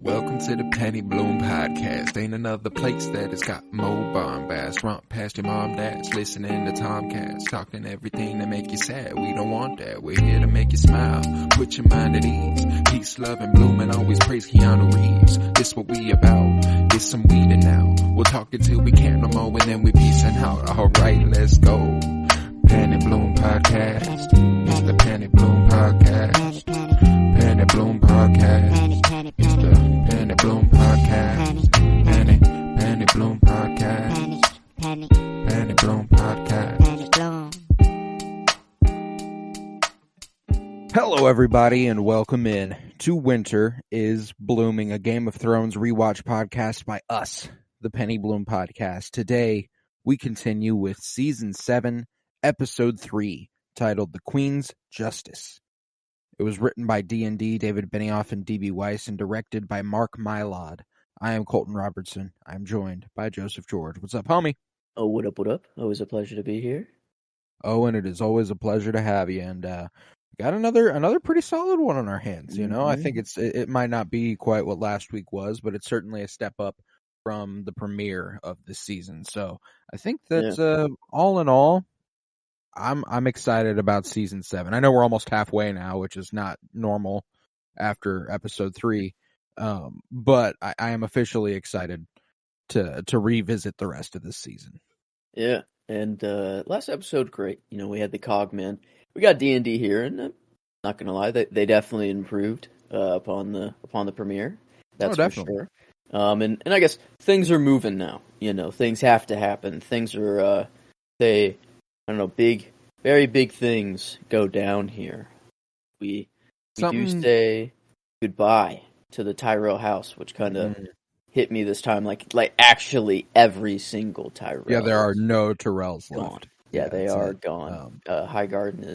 Welcome to the Penny Bloom Podcast. Ain't another place that has got more bombast. Romp past your mom, dad's listening to Tomcats. Talking everything that make you sad. We don't want that. We're here to make you smile. Put your mind at ease. Peace, love, and bloom, and always praise Keanu Reeves. This what we about. This some weeding now. We'll talk until we can't no more, and then we peacing out. Alright, let's go. Penny Bloom Podcast. It's the Penny Bloom Podcast. Penny Bloom Podcast. It's the Penny Bloom Podcast. Penny Bloom Podcast. Penny Bloom Podcast. Hello everybody and welcome in to Winter is Blooming, a Game of Thrones rewatch podcast by us, the Penny Bloom Podcast. Today we continue with Season 7, Episode 3, titled The Queen's Justice. It was written by D&D, David Benioff, and D.B. Weiss, and directed by Mark Mylod. I am Colton Robertson. I'm joined by Joseph George. What's up, homie? Oh, what up, what up? Always a pleasure to be here. Oh, and it is always a pleasure to have you. And got another pretty solid one on our hands, you know? Mm-hmm. I think it might not be quite what last week was, but it's certainly a step up from the premiere of this season. So I think that all in all, I'm excited about Season 7. I know we're almost halfway now, which is not normal after Episode 3, but I am officially excited to revisit the rest of this season. Yeah, and last episode, great. You know, we had the Cogman. We got D&D here, and not gonna lie, they definitely improved upon the premiere. That's for sure. And I guess things are moving now. You know, things have to happen. Things are very big things go down here. We do say goodbye to the Tyrell house, which kind of hit me this time. Like actually every single Tyrell. Yeah, there are no Tyrells gone. left. Yeah, they are gone. Highgarden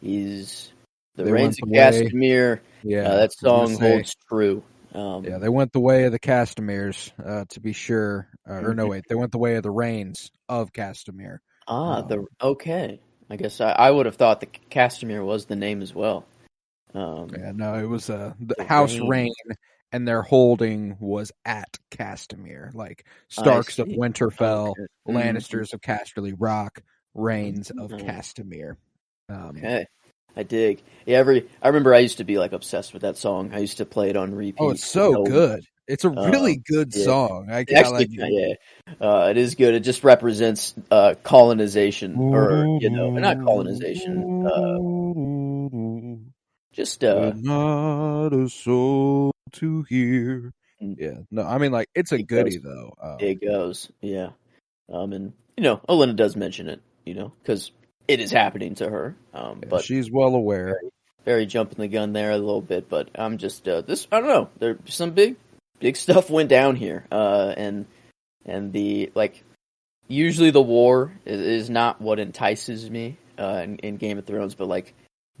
is the Reigns of Castamere. Yeah, that song holds true. They went the way of the Castameres, to be sure. They went the way of the Reigns of Castamere. Okay. I guess I would have thought that Castamere was the name as well. It was the House Rain, and their holding was at Castamere, like Starks of Winterfell, Lannisters of Casterly Rock, Reigns of Castamere. Okay, I dig. Yeah, I remember I used to be like obsessed with that song. I used to play it on repeat. Oh, it's so good. It's a really good song. It is good. It just represents colonization, or not colonization. Not a soul to hear. Yeah, no, I mean, like, it's a goodie though. It goes, yeah. And Olenna does mention it, because it is happening to her. But she's well aware. Very jumping the gun there a little bit, but I'm just I don't know. There's some big stuff went down here, and the usually the war is not what entices me in Game of Thrones, but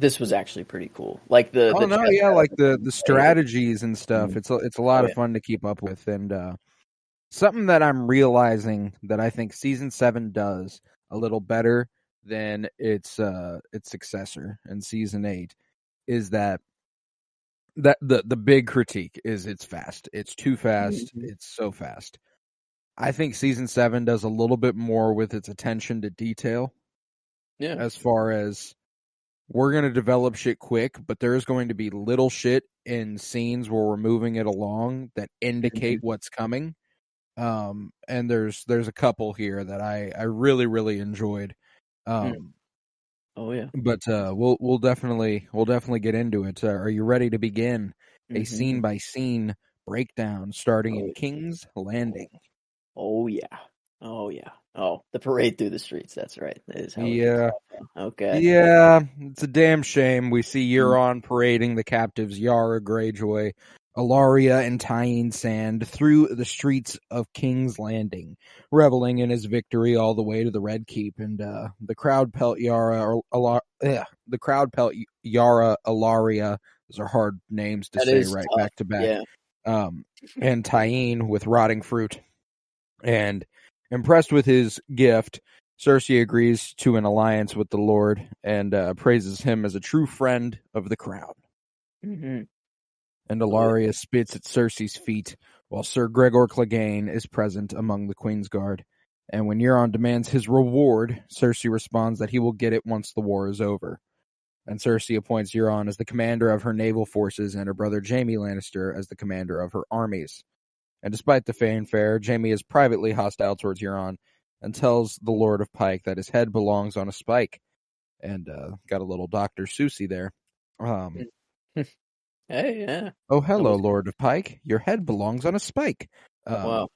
this was actually pretty cool. The strategies and stuff. It's a lot of fun to keep up with, and something that I'm realizing that I think Season 7 does a little better than its successor in Season 8 is that the big critique is it's fast. It's too fast. It's so fast. I think Season 7 does a little bit more with its attention to detail. Yeah. As far as we're going to develop shit quick, but there's going to be little shit in scenes where we're moving it along that indicate what's coming. And there's a couple here that I really, really enjoyed. Oh yeah. But we'll definitely get into it. Are you ready to begin a scene by scene breakdown starting in King's Landing? Oh yeah. Oh, the parade through the streets. That's right. That is how okay. Yeah, it's a damn shame. We see Euron parading the captives Yara Greyjoy, Alaria, and Tyene Sand through the streets of King's Landing, reveling in his victory all the way to the Red Keep, and the crowd pelt Yara Alaria. Those are hard names to say right back to back. Yeah. And Tyene with rotting fruit. And impressed with his gift, Cersei agrees to an alliance with the Lord and praises him as a true friend of the crown. and Ilaria spits at Cersei's feet, while Sir Gregor Clegane is present among the Queen's Guard. And when Euron demands his reward, Cersei responds that he will get it once the war is over. And Cersei appoints Euron as the commander of her naval forces and her brother Jaime Lannister as the commander of her armies. And despite the fanfare, Jaime is privately hostile towards Euron and tells the Lord of Pike that his head belongs on a spike. And got a little Dr. Seussy there. Hey, yeah. Oh, hello, Lord of Pike. Your head belongs on a spike. Wow.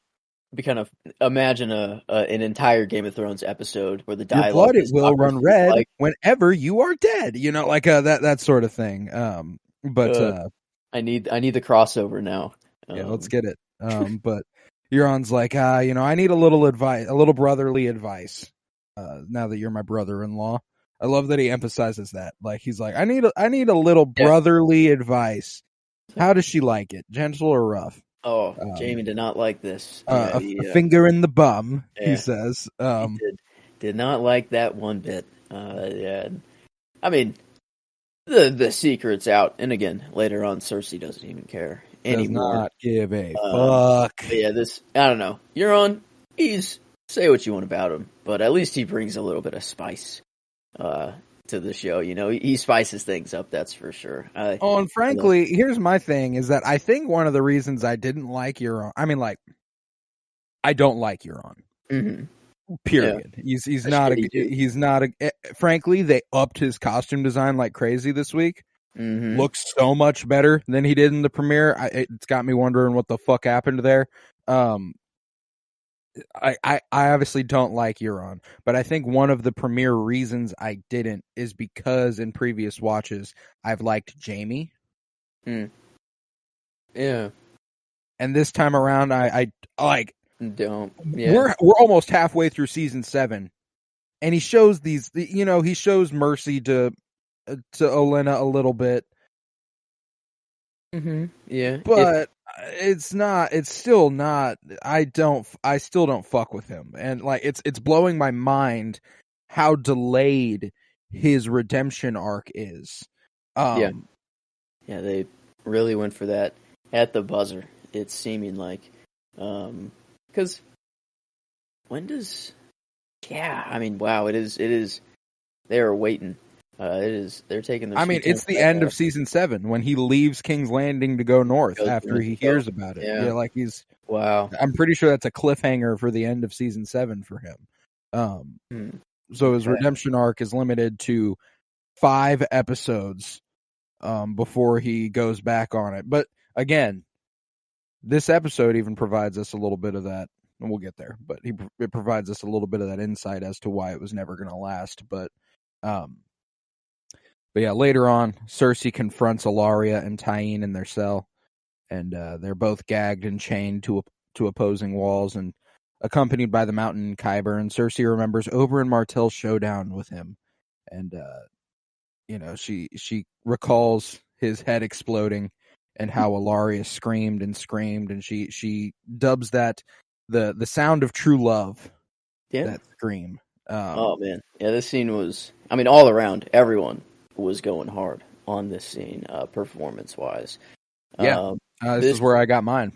Be kind of imagine an entire Game of Thrones episode where the dialogue your blood is it will Dr. run Seuss red like, whenever you are dead. You know, like that sort of thing. I need the crossover now. Yeah, let's get it. But Euron's like, I need a little advice, a little brotherly advice. Now that you're my brother-in-law, I love that he emphasizes that. Like he's like, I need a little brotherly advice. How does she like it? Gentle or rough? Oh, Jaime did not like this. A finger in the bum, he says. He did not like that one bit. Yeah, I mean, the secret's out, and again, later on, Cersei doesn't even care anymore. Does not give a fuck. Yeah, I don't know. Euron, say what you want about him, but at least he brings a little bit of spice to the show. You know, he spices things up, that's for sure. And frankly, here's my thing, is that I think one of the reasons I didn't like Euron, I don't like Euron. Mm-hmm. Period. Yeah. He's not frankly, they upped his costume design like crazy this week. Mm-hmm. Looks so much better than he did in the premiere. It's got me wondering what the fuck happened there. I obviously don't like Euron, but I think one of the premier reasons I didn't is because in previous watches I've liked Jaime. Yeah. And this time around I like don't. Yeah. We're almost halfway through season 7, and he shows he shows mercy to Olenna a little bit. Mm-hmm. Yeah. But it's still not, I still don't fuck with him. And like it's blowing my mind how delayed his redemption arc is. Yeah, they really went for that at the buzzer. It's seeming like, because when does? Yeah, I mean, wow, it is. They are waiting. They're taking their. It's the end of season 7 when he leaves King's Landing to go north after he hears about it. Yeah, like he's. Wow. I'm pretty sure that's a cliffhanger for the end of season 7 for him. So his redemption arc is limited to 5 episodes before he goes back on it. But again, this episode even provides us a little bit of that, and we'll get there. But it provides us a little bit of that insight as to why it was never going to last. But yeah, later on, Cersei confronts Ilaria and Tyene in their cell, and they're both gagged and chained to opposing walls, and accompanied by the Mountain Qyburn. And Cersei remembers Oberyn Martell's showdown with him, and she recalls his head exploding and how Ilaria screamed, and she dubs that the sound of true love. Yeah, that scream. Oh man, yeah, this scene was. I mean, all around, everyone was going hard on this scene, performance-wise. Yeah, this is where I got mine.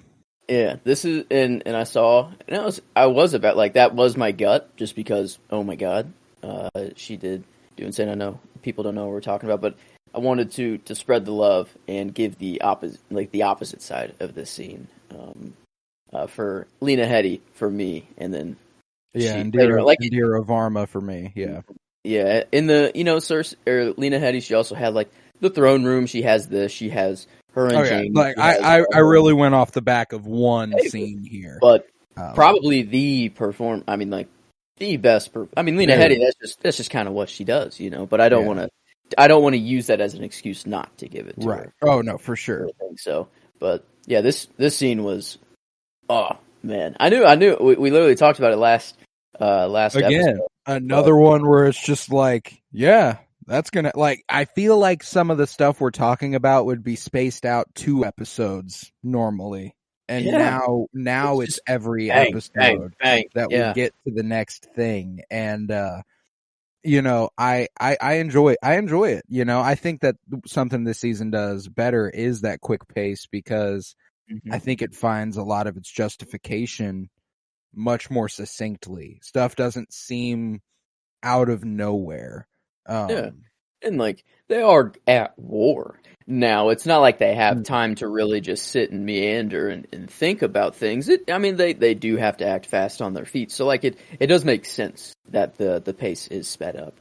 Yeah, this is, and I saw, and I was about, like, that was my gut, just because, oh my god, she did do insane. I know people don't know what we're talking about, but I wanted to spread the love and give the opposite side of this scene, for Lena Headey, for me, and then and Indira Varma for me, Yeah, in the, Cersei, or Lena Headey, she also had, like, the throne room, she has her and Jaime. Like, I really went off the back of one scene here. But probably the best, Lena Headey, that's just kind of what she does, but I don't want to use that as an excuse not to give it to her. Oh, no, for sure. I think so. But, yeah, this scene was, oh, man. I knew, we literally talked about it last episode. Another one where it's just like, yeah, that's gonna, like, I feel like some of the stuff we're talking about would be spaced out 2 episodes normally, and now it's every episode bang, that we get to the next thing, and I enjoy it. I think that something this season does better is that quick pace, because I think it finds a lot of its justification much more succinctly. Stuff doesn't seem out of nowhere. Yeah. And like they are at war now. It's not like they have time to really just sit and meander and think about things. They do have to act fast on their feet. So like it does make sense that the pace is sped up.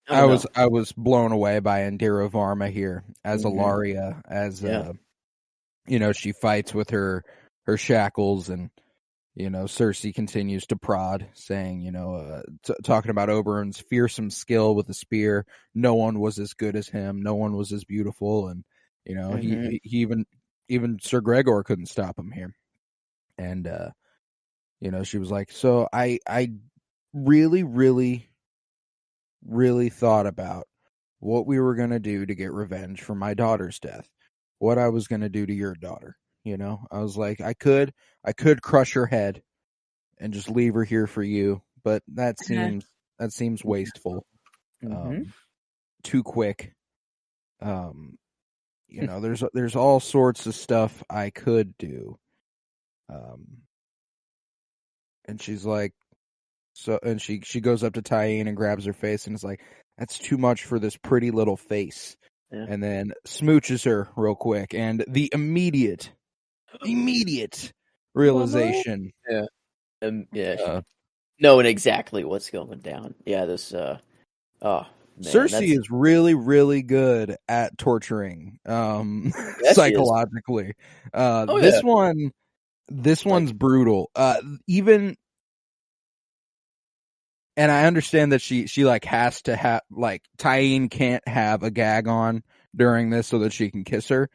I was blown away by Indira Varma here as Ilaria, as she fights with her shackles, and Cersei continues to prod, saying, talking about Oberyn's fearsome skill with the spear. No one was as good as him. No one was as beautiful, and he even Sir Gregor couldn't stop him here. And she was like, so I really, really, really thought about what we were gonna do to get revenge for my daughter's death. What I was gonna do to your daughter. I was like, I could crush her head and just leave her here for you, but that seems wasteful. Too quick. There's all sorts of stuff I could do. And she's like, and she goes up to Tyene and grabs her face and is like, that's too much for this pretty little face. Yeah. And then smooches her real quick, and the immediate realization. Knowing exactly what's going down. Yeah, this Cersei is really, really good at torturing psychologically. This one's brutal. And I understand that she like has to have, like, Tyene can't have a gag on during this so that she can kiss her.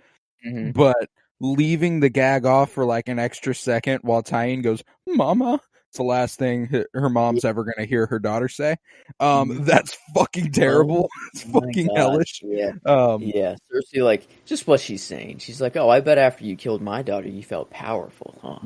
But leaving the gag off for like an extra second while Tyene goes, "Mama," it's the last thing her mom's ever going to hear her daughter say. That's fucking terrible. It's fucking hellish. Yeah. Cersei, like, just what she's saying. She's like, oh, I bet after you killed my daughter, you felt powerful, huh?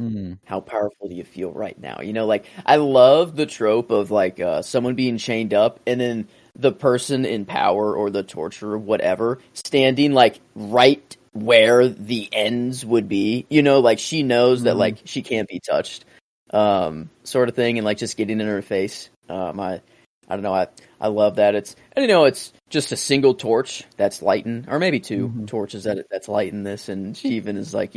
How powerful do you feel right now? Like, I love the trope of like someone being chained up and then the person in power or the torturer, whatever, standing like right where the ends would be, like she knows that like she can't be touched, sort of thing, and like just getting in her face. I don't know, I love that. It's just a single torch that's lighting, or maybe two torches that's lighting this, and she even is like,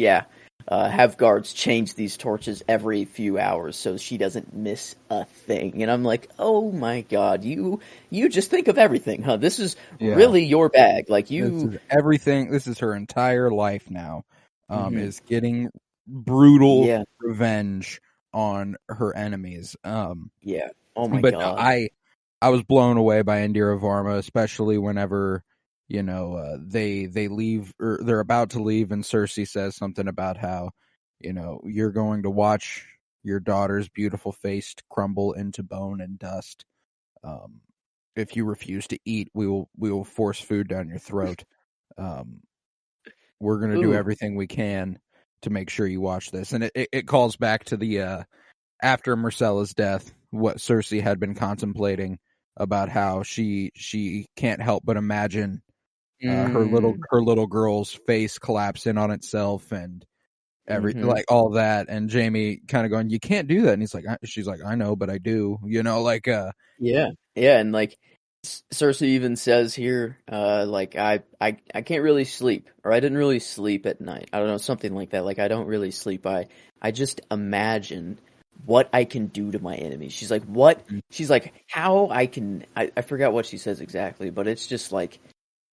have guards change these torches every few hours so she doesn't miss a thing. And I'm like, oh my god, you just think of everything, huh? This is really your bag. Like, this is everything. This is her entire life now. Is getting brutal revenge on her enemies. Oh my god. I was blown away by Indira Varma, especially whenever they leave, or they're about to leave, and Cersei says something about how, you're going to watch your daughter's beautiful face crumble into bone and dust. If you refuse to eat, we will force food down your throat. We're going to do everything we can to make sure you watch this. And it calls back to the, after Myrcella's death, what Cersei had been contemplating about how she can't help but imagine her little girl's face collapsing on itself and like all that, and Jaime kind of going, "You can't do that," and she's like, "I know, but I do," and like Cersei even says here, like I can't really sleep, or I didn't really sleep at night. I don't know, something like that. Like, I don't really sleep. I just imagine what I can do to my enemies. She's like, what? She's like, how I can. I forgot what she says exactly, but it's just like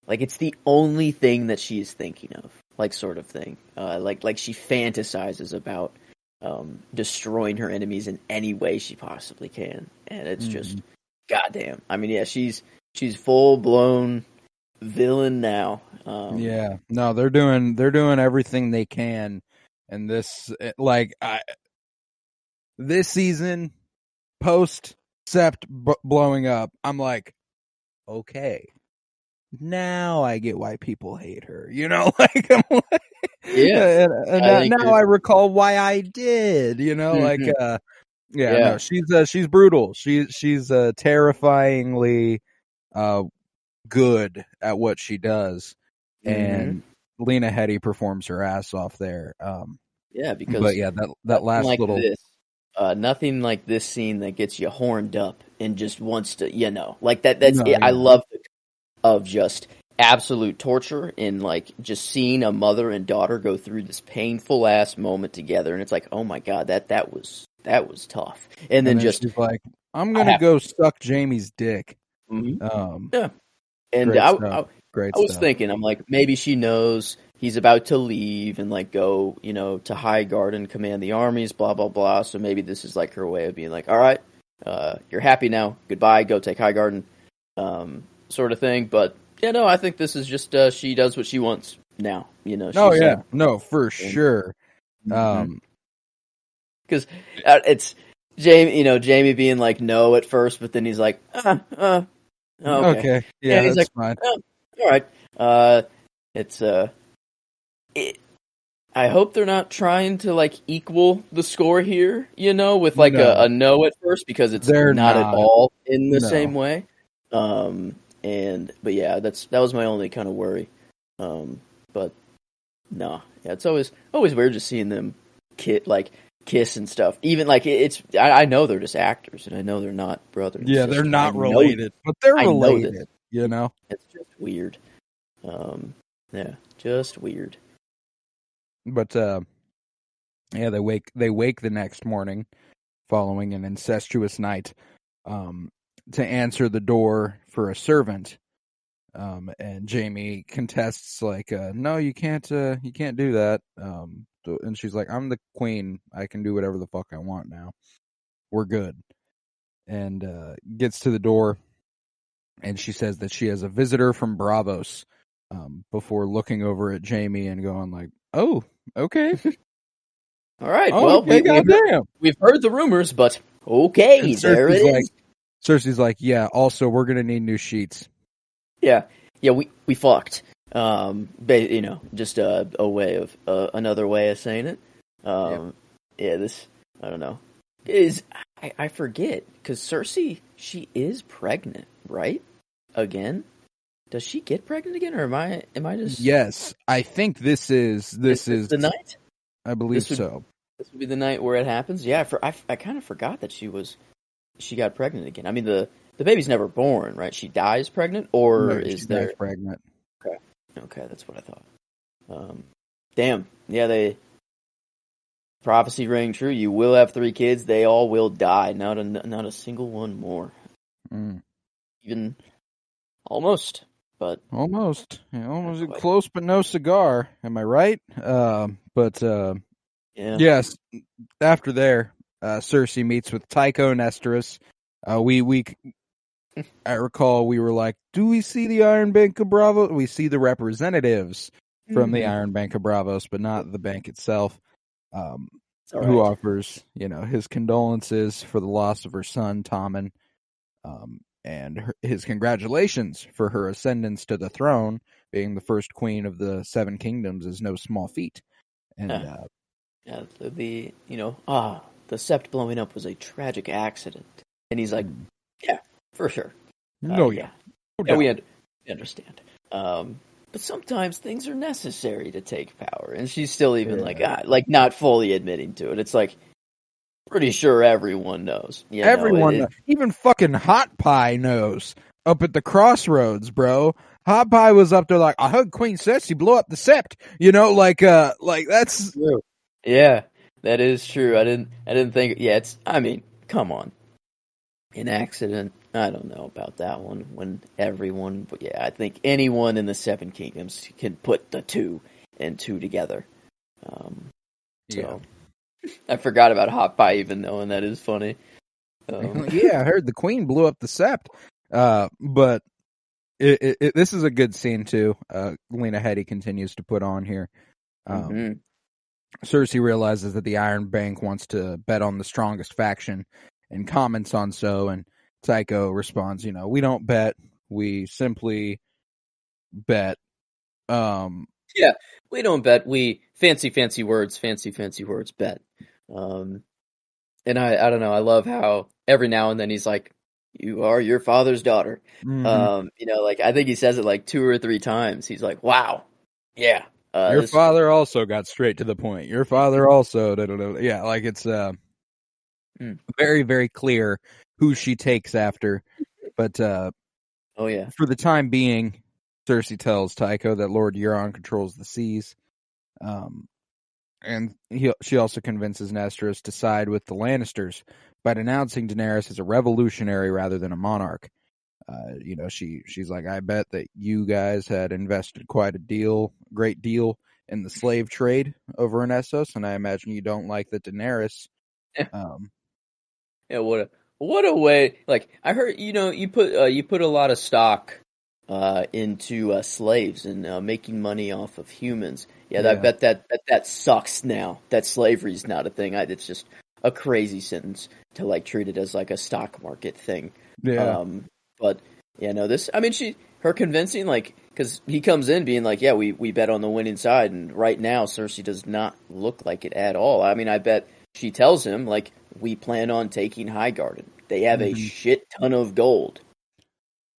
it's the only thing that she is thinking of, like, sort of thing. Like she fantasizes about destroying her enemies in any way she possibly can, and it's just goddamn. I mean, she's full blown villain now. No, they're doing everything they can, and this this season, post Sept blowing up, I'm like, okay. Now I get why people hate her, like, I'm like, and now I recall why I did, like, Yeah, no, she's brutal. She's terrifyingly good at what she does, and Lena Headey performs her ass off there. Yeah, because but yeah, that last like little this, nothing like this scene that gets you horned up and just wants to, like that. That's No, it. I yeah. love the of just absolute torture and like just seeing a mother and daughter go through this painful ass moment together, and it's like, oh my god, that was tough. And then just she's like, I'm gonna go suck Jamie's dick. yeah. And Great stuff. Great I was stuff. thinking, I'm like, maybe she knows he's about to leave and like go, to High Guard and command the armies, blah blah blah. So maybe this is like her way of being like, all right, you're happy now, goodbye, go take High Garden, sort of thing. But yeah, no, I think this is just she does what she wants now. Oh yeah, no, for sure. Because it's Jamie being like no at first, but then he's like, okay. Yeah, And he's that's like, fine. oh, all right. It's I hope they're not trying to like equal the score here, with like a no at first, because it's not at all in the same way. But yeah, that was my only kind of worry. But no, yeah, it's always weird just seeing them kiss and stuff. Even like I know they're just actors, and I know they're not brothers. Yeah, they're not related, but they're related. It's just weird. Yeah, just weird. But yeah, they wake the next morning following an incestuous night to answer the door for a servant. And Jamie contests like, no, you can't do that. And she's like, I'm the queen. I can do whatever the fuck I want now. We're good. And gets to the door, and she says that she has a visitor from Bravos, before looking over at Jamie and going like, oh, okay. All right, well, we've heard the rumors, but okay, there it is. Cersei's like, yeah, also, we're going to need new sheets. Yeah, we fucked. Just a way of another way of saying it. Yeah, this, I don't know, is I forget, because Cersei, she is pregnant, right? Again, does she get pregnant again, or am I just? Yes, I think this is the night. I believe so. This would be the night where it happens. Yeah, I kind of forgot that she got pregnant again. I mean, the baby's never born, right? She dies pregnant, or no, is there pregnant? Okay, that's what I thought. Damn, yeah, prophecy rang true. You will have 3 kids. They all will die. Not a single one more. Even almost, but almost close, but no cigar. Am I right? But yeah. Yes. After there, Cersei meets with Tycho and Esteros. I recall we were like, do we see the Iron Bank of Bravos? We see the representatives from the Iron Bank of Bravos, but not the bank itself. Who offers, his condolences for the loss of her son, Tommen, and his congratulations for her ascendance to the throne. Being the first queen of the 7 kingdoms is no small feat. And the sept blowing up was a tragic accident, and he's like, yeah, for sure. We understand. But sometimes things are necessary to take power, and she's still even like not fully admitting to it. It's like, pretty sure everyone knows. Everyone, even fucking Hot Pie knows. Up at the crossroads, bro. Hot Pie was up there like, I heard Queen Cersei blew up the sept. Like that's true. Yeah, that is true. I didn't think. Yeah, come on. An accident. I don't know about that one. When everyone, but yeah, I think anyone in the 7 kingdoms can put the 2 and 2 together. So I forgot about Hot Pie even knowing that is funny. Yeah, I heard the queen blew up the sept. But this is a good scene too. Lena Headey continues to put on here. Cersei realizes that the Iron Bank wants to bet on the strongest faction and comments on so, and Tycho responds, we don't bet, we simply bet. Yeah, we don't bet, we fancy words bet. And I don't know, I love how every now and then he's like, "You are your father's daughter." Mm-hmm. Like I think he says it like 2 or 3 times. He's like, "Wow, yeah, Your this was father also got straight to the point. Your father also, yeah, like it's mm. very, very clear who she takes after. But Oh yeah, for the time being, Cersei tells Tycho that Lord Euron controls the seas. And she also convinces Nestorus to side with the Lannisters by denouncing Daenerys as a revolutionary rather than a monarch. She's like, I bet that you guys had invested quite a great deal in the slave trade over in Essos, and I imagine you don't like that Daenerys. yeah, Um, yeah. What a way! Like I heard, you put a lot of stock into slaves and making money off of humans. Yeah, I yeah, bet that sucks now. That slavery's not a thing. It's just a crazy sentence to like treat it as like a stock market thing. yeah, But yeah, no, her convincing, like, because he comes in being like, yeah, we bet on the winning side, and right now Cersei does not look like it at all. I mean, I bet she tells him like, we plan on taking Highgarden. They have a mm-hmm. shit ton of gold.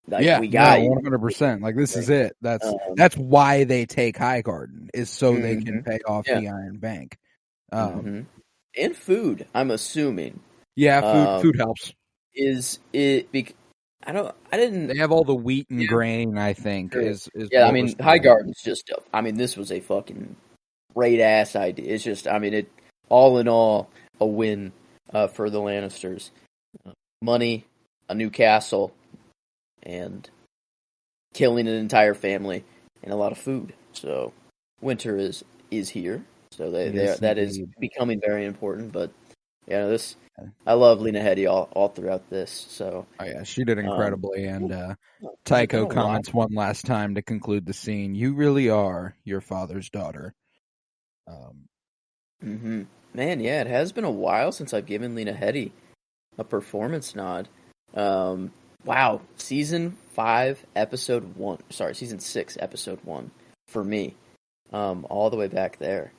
Like Yeah, we got no, you. 100%. Like this is it. That's Um, that's why they take Highgarden is so they can mhm, pay off yeah. the Iron Bank. hmm And food, I'm assuming. Yeah, food Um, food helps. is it? I didn't. They have all the wheat and Yeah, grain, I think, true. is Yeah, I what we're mean, supposed to. Highgarden's just. I mean, this was a fucking great ass idea. It's just. I mean, it all in all a win for the Lannisters. Money, a new castle, and killing an entire family, and a lot of food. So, winter is here. So Yes, that is indeed. becoming very important. But yeah, this I love Lena Headey all throughout this. So Oh yeah, she did um, incredibly. And I Tycho don't lie. comments one last time to conclude the scene. You really are your father's daughter. Um, hmm Man, yeah, it has been a while since I've given Lena Headey a performance nod. Um, wow, season 6, episode 1 for me. All the way back there.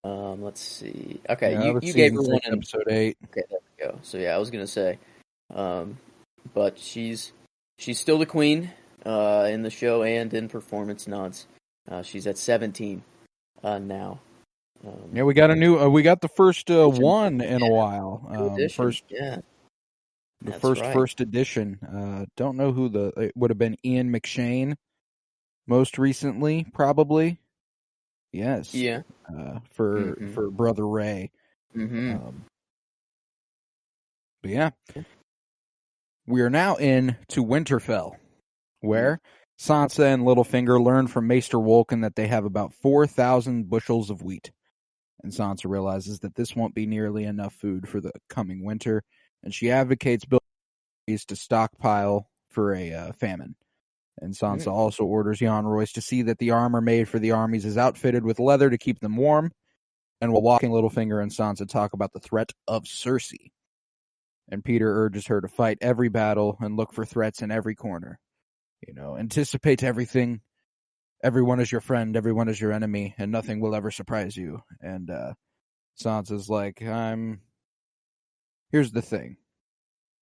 Let's see. Okay, yeah, that was you gave season her one 6, in. episode 8. Okay, there we go. So yeah, I was gonna say, um, but she's still the queen in the show and in performance nods. She's at 17 now. Yeah, we got we got the first Edition. one in a while. New edition. First Yeah, the that's right. first edition. Don't know who it would have been. Ian McShane most recently, probably. Yes, Yeah. Mm-hmm. for Brother Ray. Mm-hmm. Um, but yeah, we are now in to Winterfell, where Sansa and Littlefinger learn from Maester Wolkan that they have about 4,000 bushels of wheat. And Sansa realizes that this won't be nearly enough food for the coming winter, and she advocates building to stockpile for a famine. And Sansa Mm. also orders Jan Royce to see that the armor made for the armies is outfitted with leather to keep them warm. And while walking, Littlefinger and Sansa talk about the threat of Cersei. And Peter urges her to fight every battle and look for threats in every corner. Anticipate everything. Everyone is your friend, everyone is your enemy, and nothing will ever surprise you. And Sansa's like, here's the thing.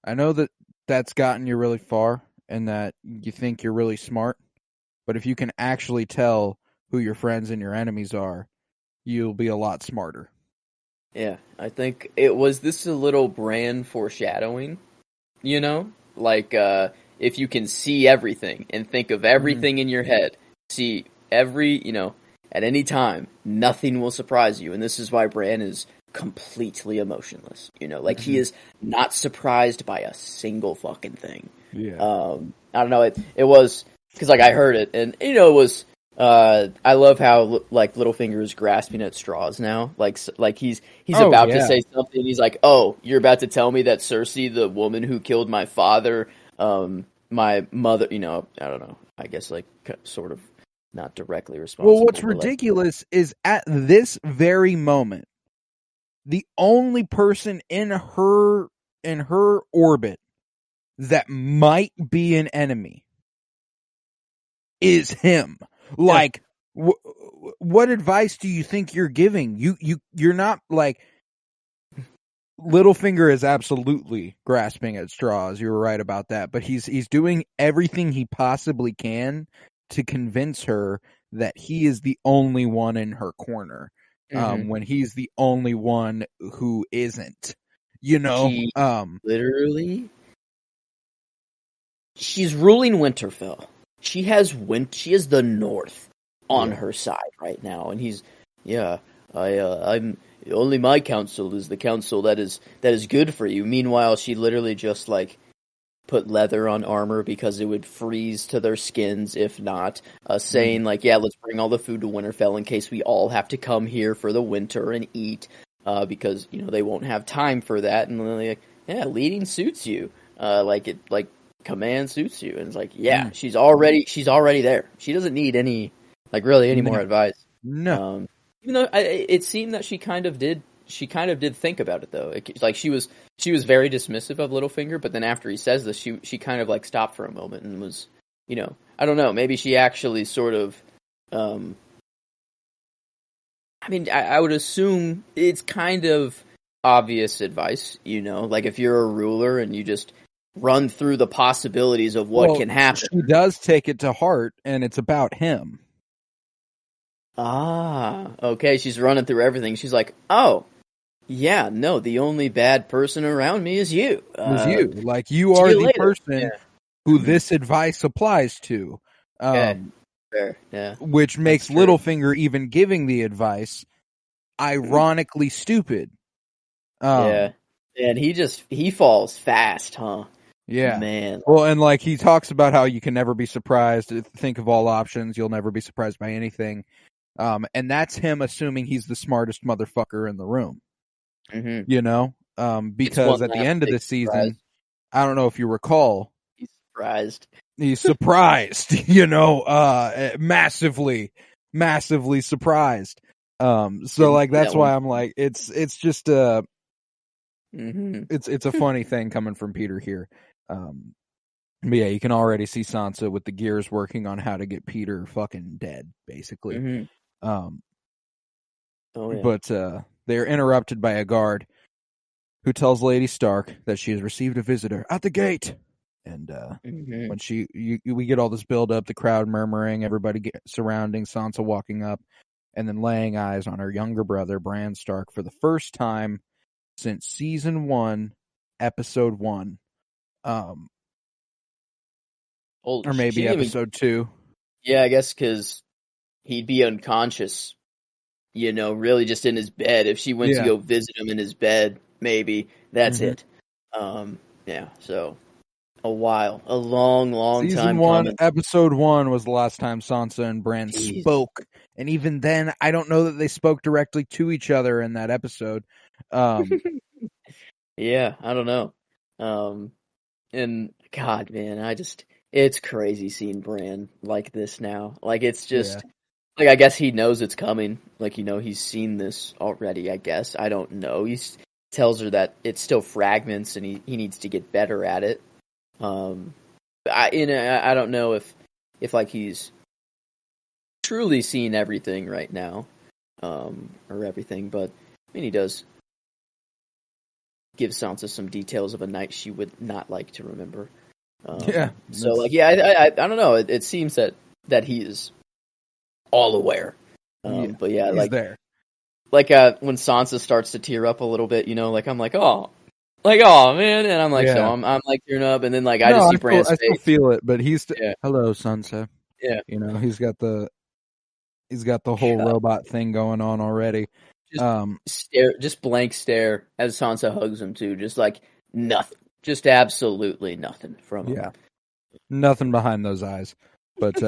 I know that that's gotten you really far and that you think you're really smart, but if you can actually tell who your friends and your enemies are, you'll be a lot smarter. Yeah, I think it was this a little brand foreshadowing, like if you can see everything and think of Mm-hmm. everything in your head, see every, at any time, nothing will surprise you. And this is why Bran is completely emotionless. Like he Mm-hmm. is not surprised by a single fucking thing. Yeah. I don't know. It was because like I heard it, and it was. I love how like Littlefinger is grasping at straws now. Like he's Oh, about to yeah. say something. He's like, "Oh, you're about to tell me that Cersei, the woman who killed my father, my mother, I don't know. I guess like sort of not directly Well, responsible, what's but like, ridiculous is at this very moment, the only person in her orbit that might be an enemy is him. yeah, Like, what advice do you think you're giving? You're not like Littlefinger is absolutely grasping at straws. You were right about that, but he's doing everything he possibly can to convince her that he is the only one in her corner, when he's the only one who isn't. You know, She literally, she's ruling Winterfell. She has the North on her side right now, and I'm only my counsel is the counsel that is good for you. Meanwhile, she literally just like put leather on armor because it would freeze to their skins if not. Saying like, yeah, let's bring all the food to Winterfell in case we all have to come here for the winter and eat, because they won't have time for that. And then they're like, yeah, leading suits you, like command suits you, and it's like, yeah, she's already there. She doesn't need any more advice. No. Even though it seemed that she kind of did think about it though. Like she was very dismissive of Littlefinger, but then after he says this, she kind of like stopped for a moment and was, I don't know, maybe she actually sort of, I mean, I would assume it's kind of obvious advice, like if you're a ruler and you just run through the possibilities of what can happen. She does take it to heart, and it's about him. Ah, okay, she's running through everything. She's like, oh, yeah, no, the only bad person around me is you. Like, you are the person who this advice applies to. Fair, yeah. Which makes Littlefinger even giving the advice ironically stupid. Yeah. And he falls fast, huh? Yeah. Man. Well, and like he talks about how you can never be surprised. Think of all options. You'll never be surprised by anything. And that's him assuming he's the smartest motherfucker in the room. Because at the end of the season, I don't know if you recall, he's surprised. He's surprised, massively surprised. So like that's why I'm like, it's just it's a funny thing coming from Peter here. But yeah, you can already see Sansa with the gears working on how to get Peter fucking dead, basically. But they're interrupted by a guard who tells Lady Stark that she has received a visitor at the gate. And when we get all this build up, the crowd murmuring, everybody surrounding Sansa walking up, and then laying eyes on her younger brother, Bran Stark, for the first time since season 1, episode 1. Or maybe episode 2. Yeah, I guess because he'd be unconscious, really just in his bed. If she went to go visit him in his bed, maybe that's it. Yeah, so a while, a long season time. Season 1, episode 1 was the last time Sansa and Bran spoke, and even then, I don't know that they spoke directly to each other in that episode. Yeah, I don't know. And God, man, it's crazy seeing Bran like this now. Like, it's just, like, I guess he knows it's coming. Like, he's seen this already, I guess. I don't know. He tells her that it's still fragments and he needs to get better at it. I don't know if like he's truly seen everything right now, or everything, but I mean, he does give Sansa some details of a night she would not like to remember. So like, I don't know. It seems that he is all aware. But yeah, he's like there. Like when Sansa starts to tear up a little bit, like I'm like, oh man, and I'm like, so I'm like tearing up, and then like I just see Bran's face. I still feel it, but he's hello, Sansa. Yeah, he's got the whole robot thing going on already. Just blank stare as Sansa hugs him too, just like nothing, just absolutely nothing from him. Yeah, nothing behind those eyes. But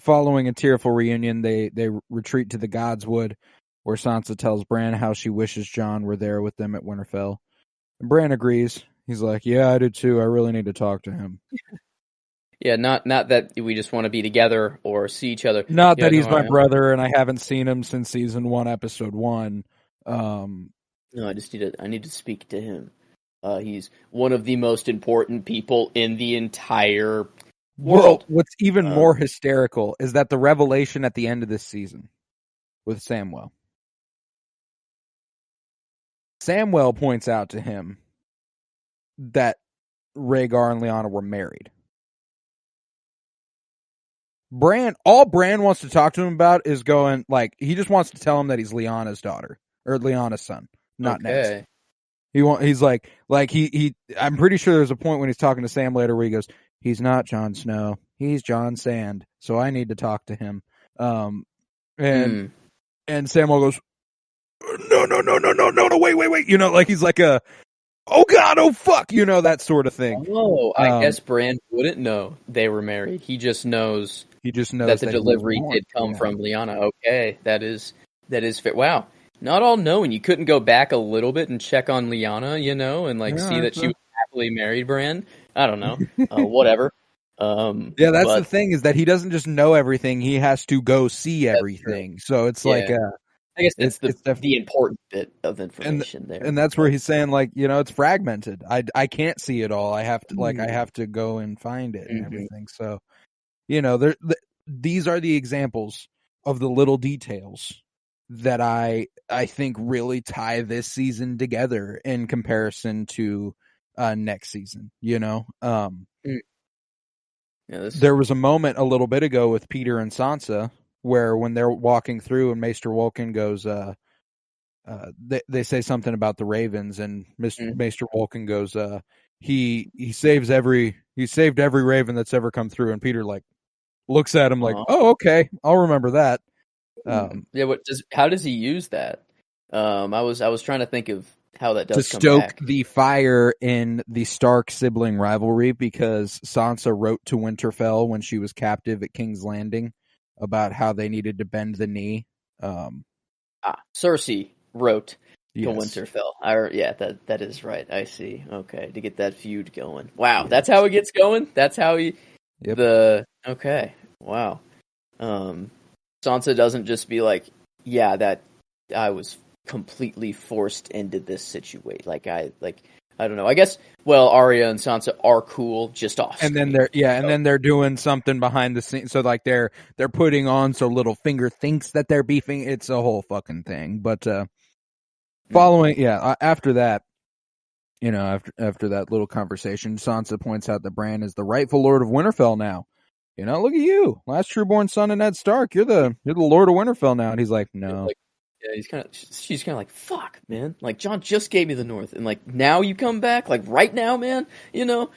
following a tearful reunion, they retreat to the Godswood, where Sansa tells Bran how she wishes Jon were there with them at Winterfell. And Bran agrees. He's like, yeah, I do too. I really need to talk to him. Yeah, not that we just want to be together or see each other. Not that he's my brother and I haven't seen him since season 1, episode 1. No, I need to speak to him. He's one of the most important people in the entire world. What's even more hysterical is that the revelation at the end of this season with Samwell. Samwell points out to him that Rhaegar and Lyanna were married. All Bran wants to talk to him about is going, like, he just wants to tell him that he's Lyanna's daughter, or Lyanna's son, not Ned's. He's like I'm pretty sure there's a point when he's talking to Sam later where he goes, he's not Jon Snow, he's Jon Sand, so I need to talk to him. And Samwell goes, no, wait. You know, like he's like oh God, oh fuck, you know, that sort of thing. Oh, I guess Bran wouldn't know they were married. He just knows that the delivery did come from Lyanna. Okay, that is fit. Wow. Not all knowing. You couldn't go back a little bit and check on Lyanna, you know, and see that she was happily married, Bran. I don't know. Whatever. That's the thing, is that he doesn't just know everything, he has to go see everything. So it's like I guess that's the important bit of information there. And that's where he's saying, like, you know, it's fragmented. I can't see it all. I have to I have to go and find it and everything. So, you know, these are the examples of the little details that I think really tie this season together in comparison to next season, you know. There was a moment a little bit ago with Peter and Sansa where when they're walking through and Maester Wolkan goes, they say something about the ravens, and Maester Wolkan goes, he saved every raven that's ever come through, and Peter like looks at him like, oh, okay, I'll remember that. How does he use that? I was trying to think of how that does to stoke the fire in the Stark sibling rivalry, because Sansa wrote to Winterfell when she was captive at King's Landing about how they needed to bend the knee. Cersei wrote to Winterfell. That is right. I see. Okay, to get that feud going. Wow, that's how it gets going. That's how he. Yep. Okay. Wow. Sansa doesn't just be like, yeah, that I was completely forced into this situation. I don't know. I guess, Arya and Sansa are cool just off. And then they're doing something behind the scenes. So like they're putting on so Littlefinger thinks that they're beefing. It's a whole fucking thing. But after that, you know, after that little conversation, Sansa points out that Bran is the rightful Lord of Winterfell now. You know, look at you, last trueborn son of Ned Stark. You're the Lord of Winterfell now. And he's like, no. She's kind of like, fuck, man. Like, Jon just gave me the North, and like now you come back, like right now, man. You know,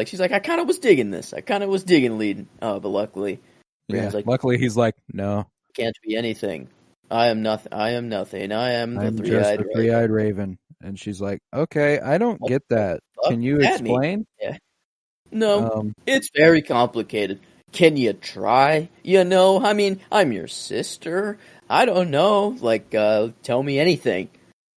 she's like, I kind of was digging this. I kind of was digging leading. But luckily, luckily he's like, no, can't be anything. I am nothing. I am nothing. I am the three-eyed raven. And she's like, okay, I don't get that. Can you explain? Yeah. No, it's very complicated. Can you try? You know, I mean, I'm your sister. I don't know. Like, tell me anything.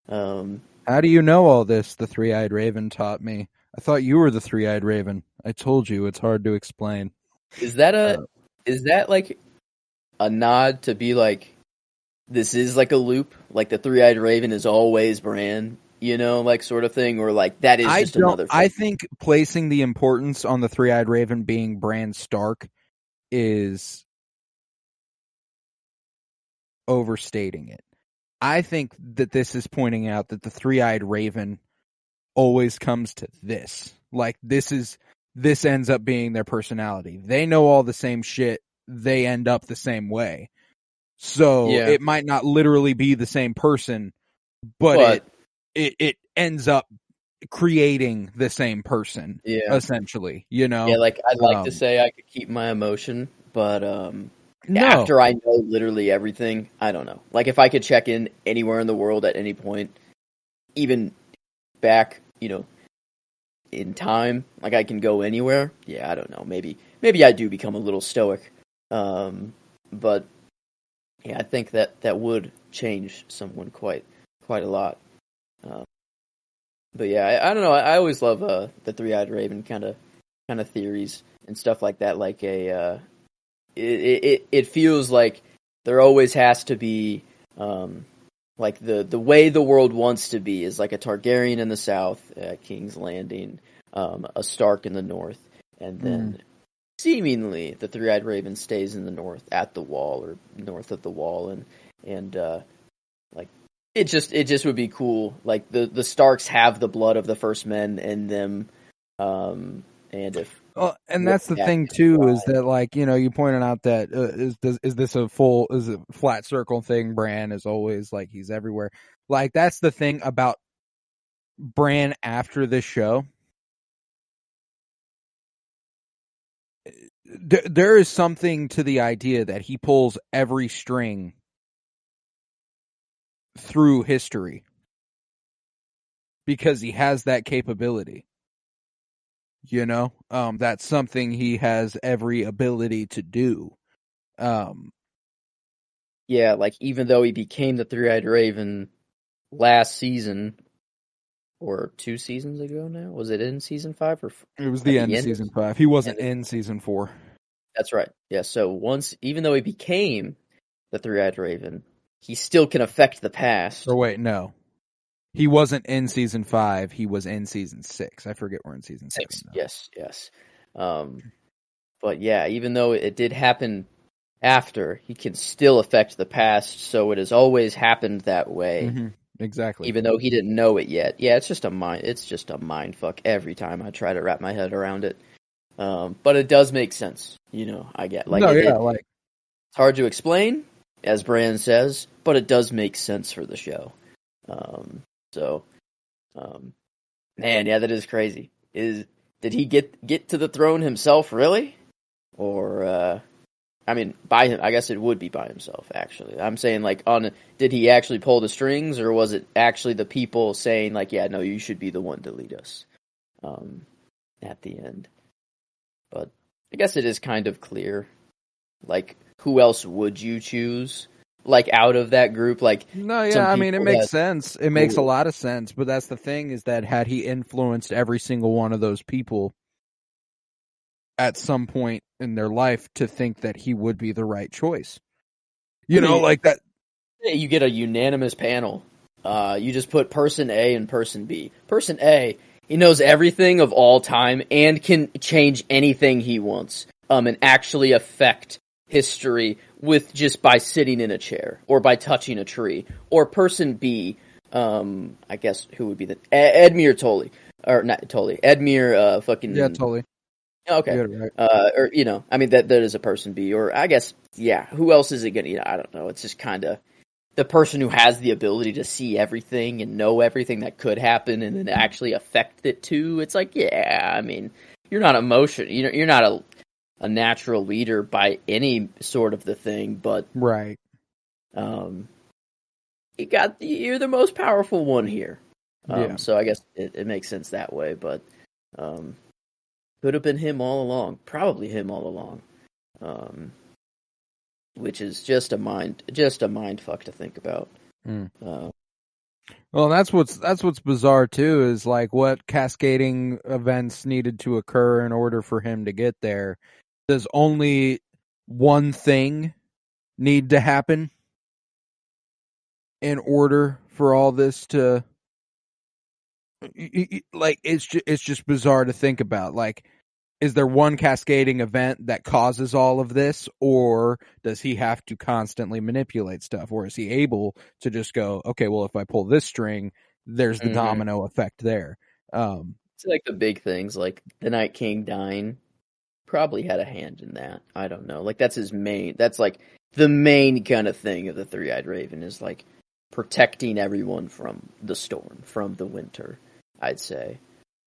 How do you know all this? The three-eyed raven taught me. I thought you were the three-eyed raven. I told you, it's hard to explain. Is that like a nod to be like, this is like a loop? Like the three-eyed raven is always Bran, you know, like sort of thing? Or like that is just another thing? I think placing the importance on the three-eyed raven being Bran Stark is overstating it. I think that this is pointing out that the three-eyed raven always comes to this. Like this ends up being their personality. They know all the same shit. They end up the same way. So it might not literally be the same person, but it ends up creating the same person, essentially, you know? Yeah, like I'd like to say I could keep my emotion, but after I know literally everything, I don't know. Like if I could check in anywhere in the world at any point, even back, you know, in time, like I can go anywhere. Yeah, I don't know. Maybe I do become a little stoic. But yeah, I think that would change someone quite a lot. But yeah, I don't know. I always love the three-eyed raven kind of theories and stuff like that. Like it feels like there always has to be like the way the world wants to be is like a Targaryen in the south, King's Landing, a Stark in the north, and then seemingly the three-eyed raven stays in the north at the wall or north of the wall, and like It just would be cool. Like the Starks have the blood of the first men in them, and if and that's the thing too is that like you pointed out that is this a flat circle thing? Bran is always like he's everywhere. Like that's the thing about Bran after this show. There is something to the idea that he pulls every string through history because he has that capability. That's something he has every ability to do. Yeah, like even though he became the Three-Eyed Raven last season or 2 seasons ago now, was it in season 5 or it was the end of season 5? He wasn't in season 4. That's right. Yeah, so even though he became the Three-Eyed Raven, he still can affect the past. Or wait, no. He wasn't in season 5. He was in season 6. I forget we're in season 6. Yes. But yeah, even though it did happen after, he can still affect the past, so it has always happened that way. Mm-hmm. Exactly. Even though he didn't know it yet. Yeah, it's just a mind fuck every time I try to wrap my head around it. But it does make sense. I get it's hard to explain, as Bran says, but it does make sense for the show. Man, yeah, that is crazy. Did he get to the throne himself, really? Or, by him, I guess it would be by himself, actually. I'm saying, did he actually pull the strings, or was it actually the people saying, yeah, no, you should be the one to lead us, at the end? But I guess it is kind of clear. Who else would you choose? Out of that group? No, yeah, it makes sense. It makes a lot of sense. But that's the thing is that had he influenced every single one of those people at some point in their life to think that he would be the right choice. Like that. You get a unanimous panel. You just put person A and person B. Person A, he knows everything of all time and can change anything he wants, and actually affect history with just by sitting in a chair or by touching a tree. Or person B, I guess who would be Edmure Tully, or not Tully, Edmure, Tully. Okay, right. That is a person B, or I guess who else is it gonna? I don't know. It's just kind of the person who has the ability to see everything and know everything that could happen and then actually affect it too. It's you're not you're not a natural leader by any sort of the thing, but right. You're the most powerful one here. Yeah. So I guess it makes sense that way, but could have been him all along. Probably him all along. Which is just a mind fuck to think about. Well, that's what's bizarre too is what cascading events needed to occur in order for him to get there. Does only one thing need to happen in order for all this to it's just bizarre to think about. Is there one cascading event that causes all of this, or does he have to constantly manipulate stuff, or is he able to just go, okay, well, if I pull this string, there's the domino effect there. It's the big things, the Night King dying probably had a hand in that. I don't know. That's his main. That's the main kind of thing of the Three-Eyed Raven is protecting everyone from the storm, from the winter, I'd say.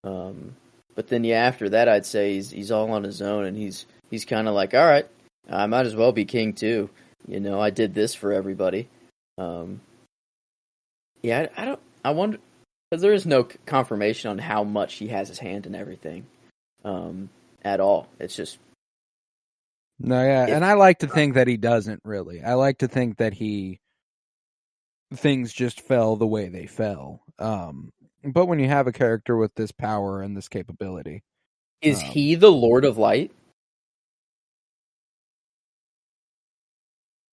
But then, after that, I'd say he's all on his own, and he's kind of all right, I might as well be king too. I did this for everybody. I wonder, because there is no confirmation on how much he has his hand in everything, at all. It's just and I like to think that he doesn't really. I like to think that things just fell the way they fell. But when you have a character with this power and this capability... Is he the Lord of Light?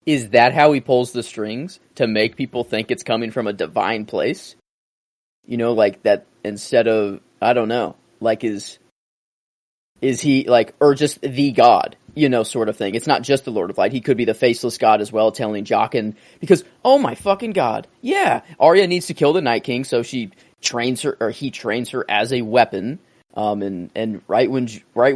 Is that how he pulls the strings? To make people think it's coming from a divine place? That instead of... I don't know. Is he, or just the god? sort of thing. It's not just the Lord of Light. He could be the faceless god as well, telling Jaqen, because, oh my fucking god, yeah, Arya needs to kill the Night King, so he trains her as a weapon. And right when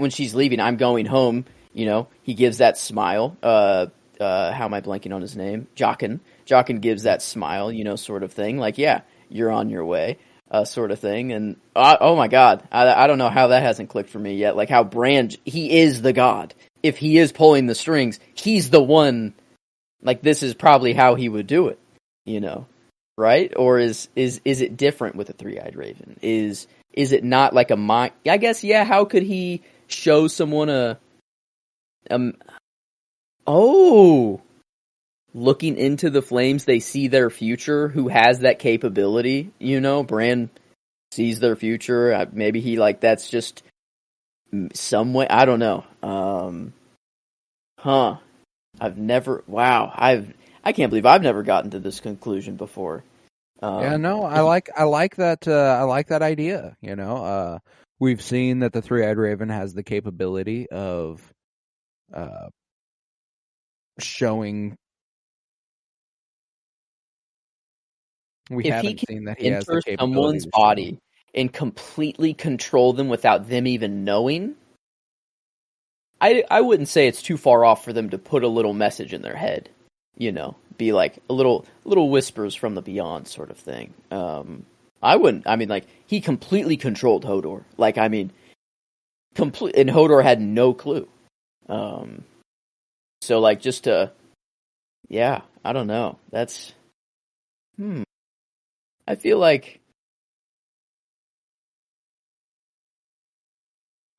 she's leaving, I'm going home. He gives that smile. How am I blanking on his name? Jaqen. Jaqen gives that smile, sort of thing. Like, yeah, you're on your way, sort of thing. And oh my god, I don't know how that hasn't clicked for me yet. Like how Bran, he is the god. If he is pulling the strings, he's the one. Like, this is probably how he would do it, right? Or is it different with a three-eyed raven? Is it not like a mind? I guess, yeah. How could he show someone looking into the flames, they see their future? Who has that capability? Bran sees their future. Maybe he that's just some way. I don't know. I've never. Wow. I can't believe I've never gotten to this conclusion before. I like that. I like that idea. We've seen that the three-eyed raven has the capability of showing. We haven't seen that he has the capability someone's body and completely control them without them even knowing. I wouldn't say it's too far off for them to put a little message in their head, be like a little whispers from the beyond sort of thing. I wouldn't. I mean, he completely controlled Hodor. And Hodor had no clue. So just to, yeah, I don't know. That's, I feel like,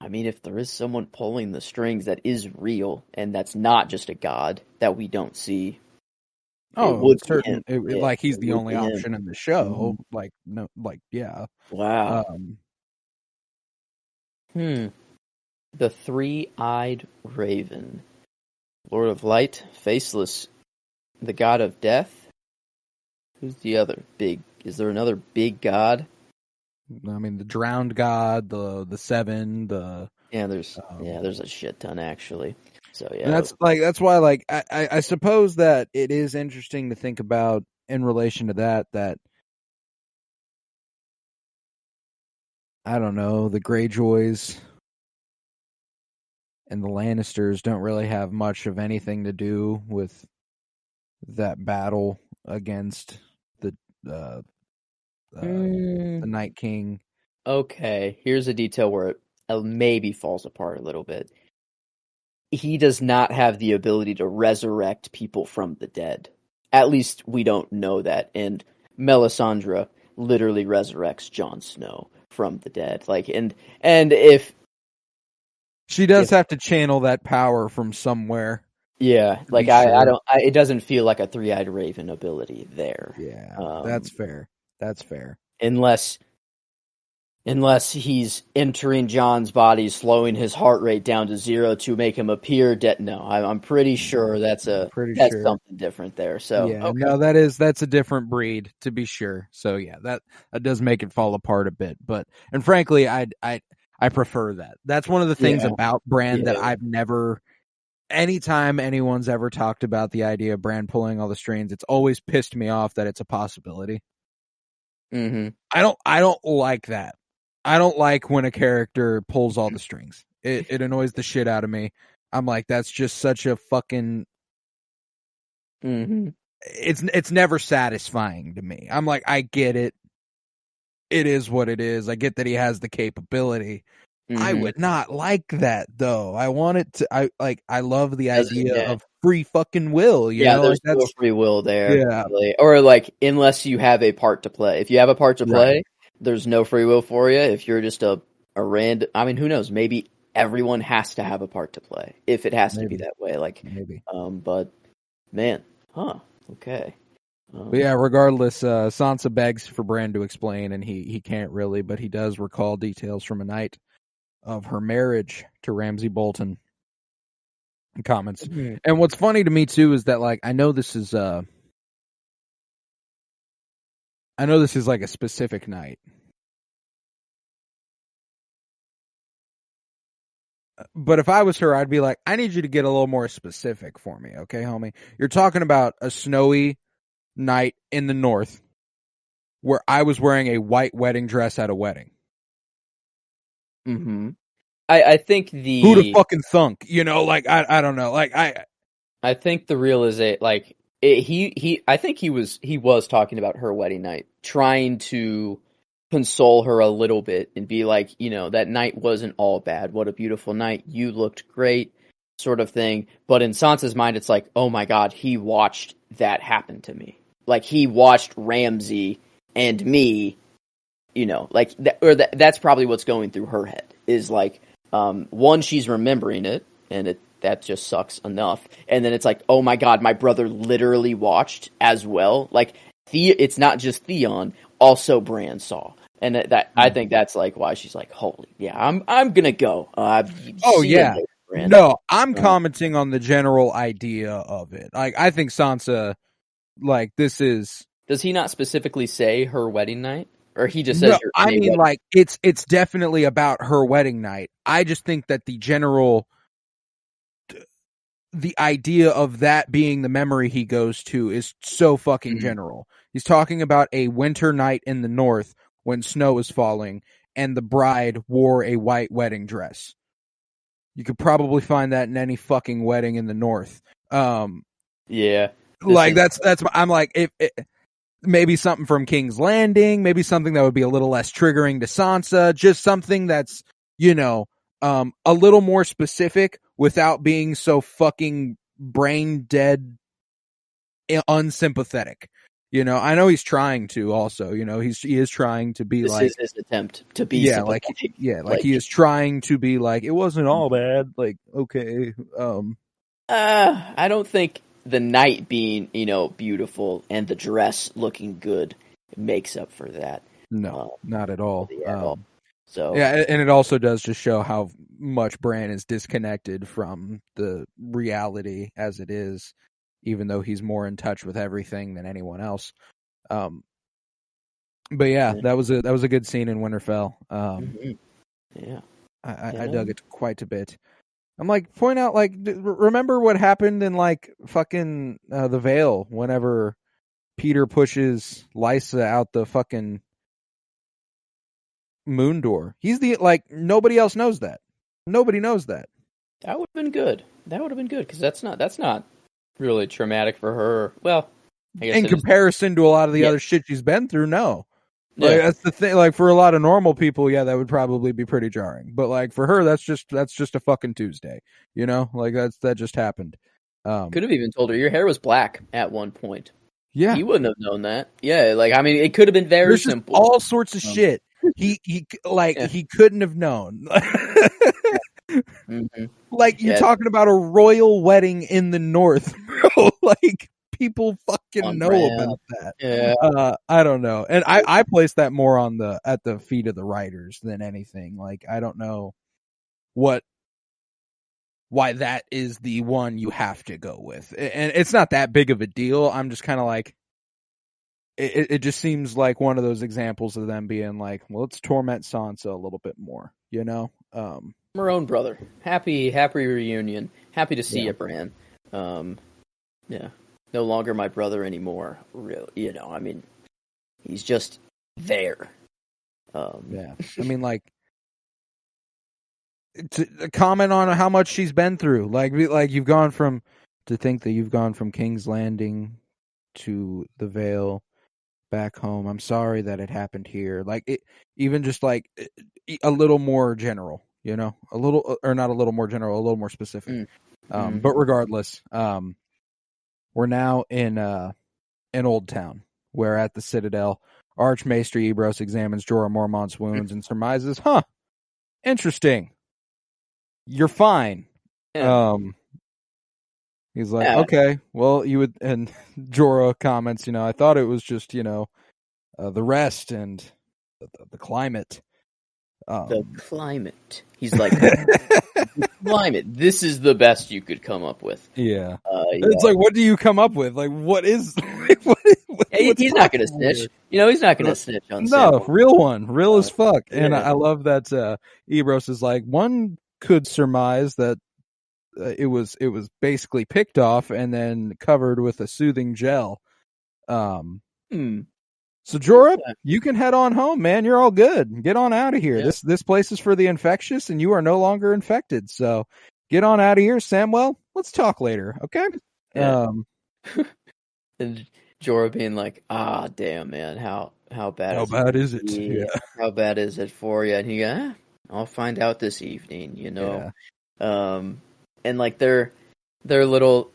I mean, if there is someone pulling the strings that is real and that's not just a god that we don't see. Oh, it's certain. He's the only option in the show. Mm-hmm. Yeah. Wow. The three-eyed raven, Lord of Light, faceless, the god of death. Who's the other big? Is there another big god? I mean, the drowned god, the seven, there's a shit ton actually. So yeah, that's why I suppose that it is interesting to think about in relation to that I don't know, the Greyjoys and the Lannisters don't really have much of anything to do with that battle against the Night King. Okay, here's a detail where it maybe falls apart a little bit. He does not have the ability to resurrect people from the dead. At least we don't know that. And Melisandre literally resurrects Jon Snow from the dead. And if she does have to channel that power from somewhere. Yeah, I don't. It doesn't feel like a three-eyed raven ability there. Yeah, that's fair. That's fair. Unless he's entering Jon's body, slowing his heart rate down to 0 to make him appear dead. No, I'm pretty sure that's something different there. So yeah, okay. No, that's a different breed to be sure. So yeah, that does make it fall apart a bit. And frankly, I prefer that. That's one of the things about Bran that I've never. Anytime anyone's ever talked about the idea of Bran pulling all the strings, it's always pissed me off that it's a possibility. Mm-hmm. I don't like that. I don't like when a character pulls all the strings. It annoys the shit out of me. I'm like, that's just such a fucking. Mm-hmm. It's never satisfying to me. I'm like, I get it. It is what it is. I get that he has the capability. Mm-hmm. I would not like that though. I want it to. I love the idea of free fucking will. You know? There's no free will there. Yeah, really. Or unless you have a part to play. If you have a part to play, there's no free will for you. If you're just a random, I mean, who knows? Maybe everyone has to have a part to play. If it has to be that way, maybe. But man, okay. But yeah, regardless, Sansa begs for Bran to explain, and he can't really, but he does recall details from a night of her marriage to Ramsay Bolton. Comments. Mm-hmm. And what's funny to me too is that I know this is like a specific night. But if I was her, I'd be like, I need you to get a little more specific for me, okay, homie? You're talking about a snowy night in the north where I was wearing a white wedding dress at a wedding. Mm-hmm. I think who'd have fucking thunk, like I don't know, like I think the realization, like I think he was talking about her wedding night, trying to console her a little bit and be like, that night wasn't all bad. What a beautiful night. You looked great, sort of thing. But in Sansa's mind, it's like, oh my God, he watched that happen to me. Like he watched Ramsay and me, like that's probably what's going through her head is like, one, she's remembering it and that just sucks enough. And then it's like, oh my God, my brother literally watched as well. Like it's not just Theon, also Bran saw. And that I think that's like why she's like, holy, yeah, I'm gonna go. Oh yeah, later, no, I'm commenting on the general idea of it. Like I think Sansa, like this is. Does he not specifically say her wedding night, or he just says? No, I mean, like it's definitely about her wedding night. I just think that the idea of that being the memory he goes to is so fucking general. He's talking about a winter night in the north when snow is falling and the bride wore a white wedding dress. You could probably find that in any fucking wedding in the north. Yeah. Like that's I'm like if maybe something from King's Landing, maybe something that would be a little less triggering to Sansa, just something that's, a little more specific without being so fucking brain dead, unsympathetic. I know he's trying to also, he is trying to be this like. This is his attempt to be sympathetic. Like he is trying to be like, it wasn't all bad. Like, okay. I don't think the night being, beautiful and the dress looking good makes up for that. No, not at all. So yeah, and it also does just show how much Bran is disconnected from the reality as it is, even though he's more in touch with everything than anyone else. But yeah, that was a good scene in Winterfell. Yeah, I dug it quite a bit. I'm like, point out, like, remember what happened in like fucking the Vale whenever Peter pushes Lysa out the fucking moon door. He's nobody else knows that. Nobody knows that. That would have been good. Because that's not really traumatic for her. Well, I guess in comparison to a lot of the other shit she's been through, no. Like, that's the thing. Like for a lot of normal people, yeah, that would probably be pretty jarring. But like for her, that's just a fucking Tuesday. Like that just happened. Could have even told her your hair was black at one point. Yeah, he wouldn't have known that. Yeah, like I mean, it could have been very simple. All sorts of shit. He couldn't have known. Like you're talking about a royal wedding in the north, bro. Like people fucking know about that. Yeah. I don't know, and I place that more at the feet of the writers than anything. Like I don't know why that is the one you have to go with, and it's not that big of a deal. I'm just kind of like. It just seems like one of those examples of them being like, well, let's torment Sansa a little bit more, Her own brother. Happy reunion. Happy to see you, Bran. Yeah. No longer my brother anymore. Really, I mean, he's just there. Yeah. I mean, like, to comment on how much she's been through. Like you've gone from King's Landing to the Vale. Back home. I'm sorry that it happened here. Like it, even just like a little more general, a little, or not a little more general, a little more specific. But regardless, we're now in Old Town, where at the Citadel, Archmaester Ebrose examines Jorah Mormont's wounds and surmises, interesting. You're fine. Yeah. He's like, okay, well, you would, and Jorah comments, I thought it was just, the rest and the climate. The climate. He's like, the climate. This is the best you could come up with. Yeah. It's like, what do you come up with? Like, what is? He's not going to snitch. He's not going to snitch on. No, real as fuck. And I love that Ebrose is like, one could surmise that it was basically picked off and then covered with a soothing gel. So Jorah, you can head on home, man. You're all good. Get on out of here. Yeah. This place is for the infectious, and you are no longer infected. So get on out of here, Samwell. Let's talk later, okay? Yeah. And Jorah being like, damn, man, how bad is it? Yeah. How bad is it for you? And he goes, I'll find out this evening, you know. Yeah. And like their little,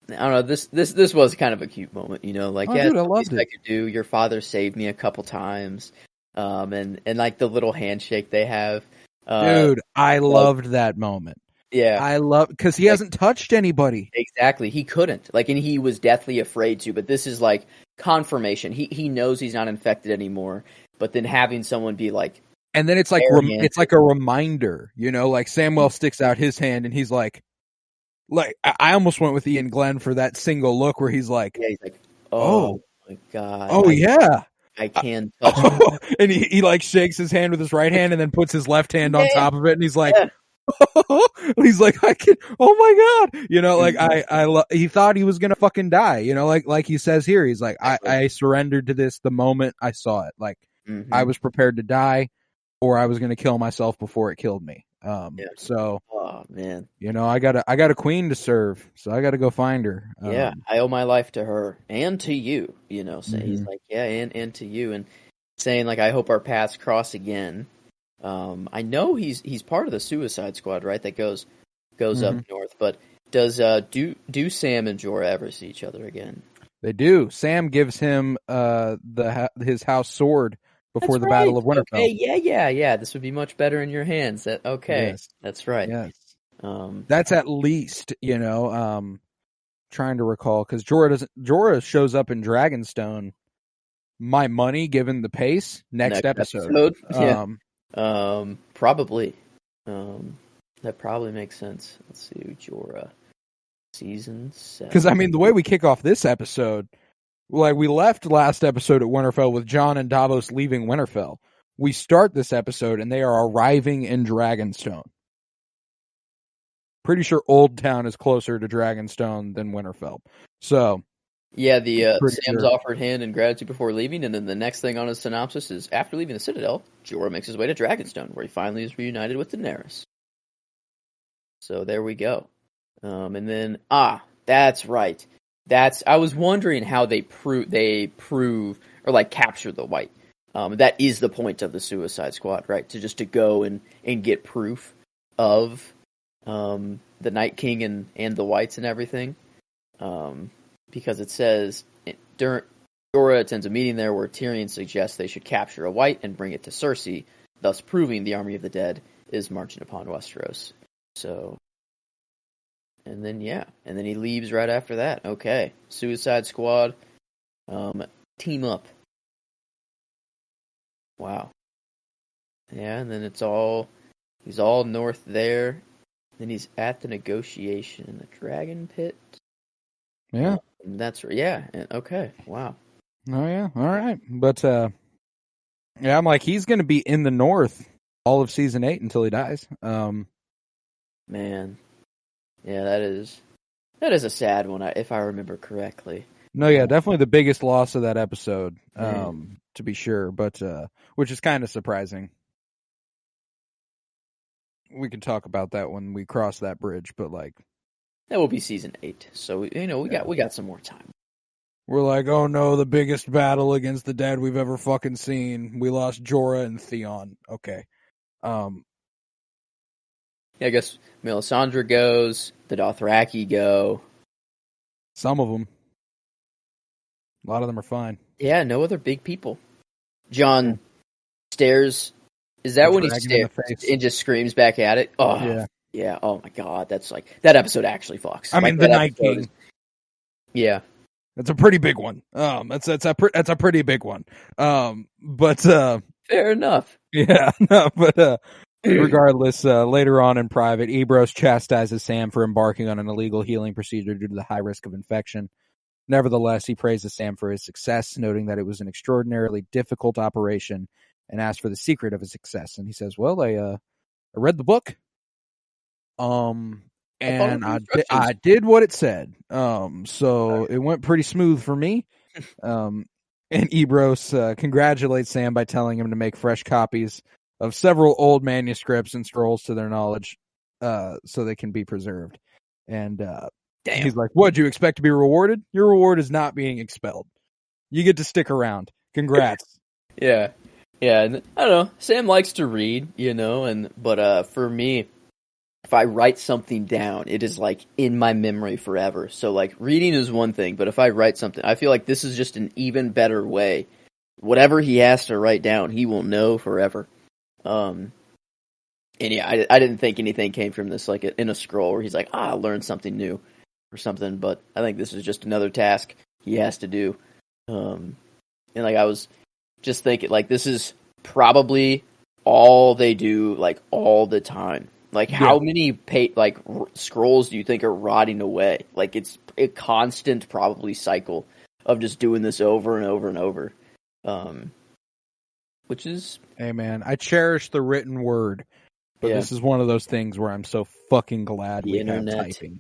I don't know, this was kind of a cute moment, you know, like, dude, I loved it. I could do. Your father saved me a couple times, and like the little handshake they have. Dude, I loved that moment. Yeah, I love because he hasn't touched anybody. Exactly, he couldn't. Like, and he was deathly afraid to. But this is like confirmation. He knows he's not infected anymore. But then having someone be like, and then it's like it's like a reminder, you know. Like Samwell sticks out his hand, and he's like I almost went with Ian Glenn for that single look where he's like, oh my god, I can touch it. And he like shakes his hand with his right hand and then puts his left hand on top of it, and he's like. He's like, I can. Oh my god, you know, like he thought he was gonna fucking die, you know, like he says here. He's like, I surrendered to this the moment I saw it. Like I was prepared to die, or I was gonna kill myself before it killed me. So, oh man, you know, I got a queen to serve, so I got to go find her. I owe my life to her and to you. You know, so he's like, and to you, and saying like, I hope our paths cross again. I know he's part of the Suicide Squad, right? That goes up north. But does do Sam and Jorah ever see each other again? They do. Sam gives him his house sword before the Battle of Winterfell. Okay, yeah. This would be much better in your hands. Yes. That's right. Yes. That's at least, you know. Trying to recall because Jorah shows up in Dragonstone. My money, given the pace, next episode. Yeah. Probably. That probably makes sense. Let's see, Jorah, season 7. Because I mean, the way we kick off this episode, like we left last episode at Winterfell with Jon and Davos leaving Winterfell. We start this episode and they are arriving in Dragonstone. Pretty sure Old Town is closer to Dragonstone than Winterfell. So. Yeah, Sam's offered hand and gratitude before leaving, and then the next thing on his synopsis is, after leaving the Citadel, Jorah makes his way to Dragonstone, where he finally is reunited with Daenerys. So there we go. And then, that's right. I was wondering how they prove or like capture the White. That is the point of the Suicide Squad, right? To go and get proof of the Night King and the Whites and everything. Because it says Jorah attends a meeting there where Tyrion suggests they should capture a White and bring it to Cersei, thus proving the army of the dead is marching upon Westeros. So, and then he leaves right after that. Okay, Suicide Squad, team up. Wow. Yeah, and then he's all north there. Then he's at the negotiation in the Dragon Pit. Yeah. That's right. Yeah. Okay. Wow. Oh yeah. All right. But I'm like, he's going to be in the north all of season 8 until he dies. Man. Yeah, that is a sad one, if I remember correctly. No, yeah, definitely the biggest loss of that episode, to be sure. But which is kind of surprising. We can talk about that when we cross that bridge, but like. That will be season 8, so we got some more time. We're like, oh no, the biggest battle against the dead we've ever fucking seen. We lost Jorah and Theon. Okay. Yeah, I guess Melisandre goes. The Dothraki go. Some of them. A lot of them are fine. Yeah, no other big people. Jon stares. Is that when he stares and just screams back at it? Oh yeah. Yeah, oh my god, that's like, that episode actually fucks. I mean, the Night King. Yeah. That's a pretty big one. That's a pretty big one. But fair enough. Yeah, no, but regardless, later on in private, Ebrose chastises Sam for embarking on an illegal healing procedure due to the high risk of infection. Nevertheless, he praises Sam for his success, noting that it was an extraordinarily difficult operation, and asks for the secret of his success. And he says, well, I read the book. And I did what it said. So it went pretty smooth for me. And Ebros congratulates Sam by telling him to make fresh copies of several old manuscripts and scrolls to their knowledge, so they can be preserved. And he's like, "What, do you expect to be rewarded? Your reward is not being expelled. You get to stick around. Congrats." Yeah. And I don't know. Sam likes to read, but for me, if I write something down, it is like in my memory forever. So like reading is one thing, but if I write something, I feel like this is just an even better way. Whatever he has to write down, he will know forever. And yeah, I didn't think anything came from this like in a scroll where he's like, I learned something new or something. But I think this is just another task he has to do. And like I was just thinking, like this is probably all they do like all the time. Like, how many scrolls do you think are rotting away? Like, it's a constant, probably, cycle of just doing this over and over and over. Which is... Hey, man, I cherish the written word, but this is one of those things where I'm so fucking glad we have typing.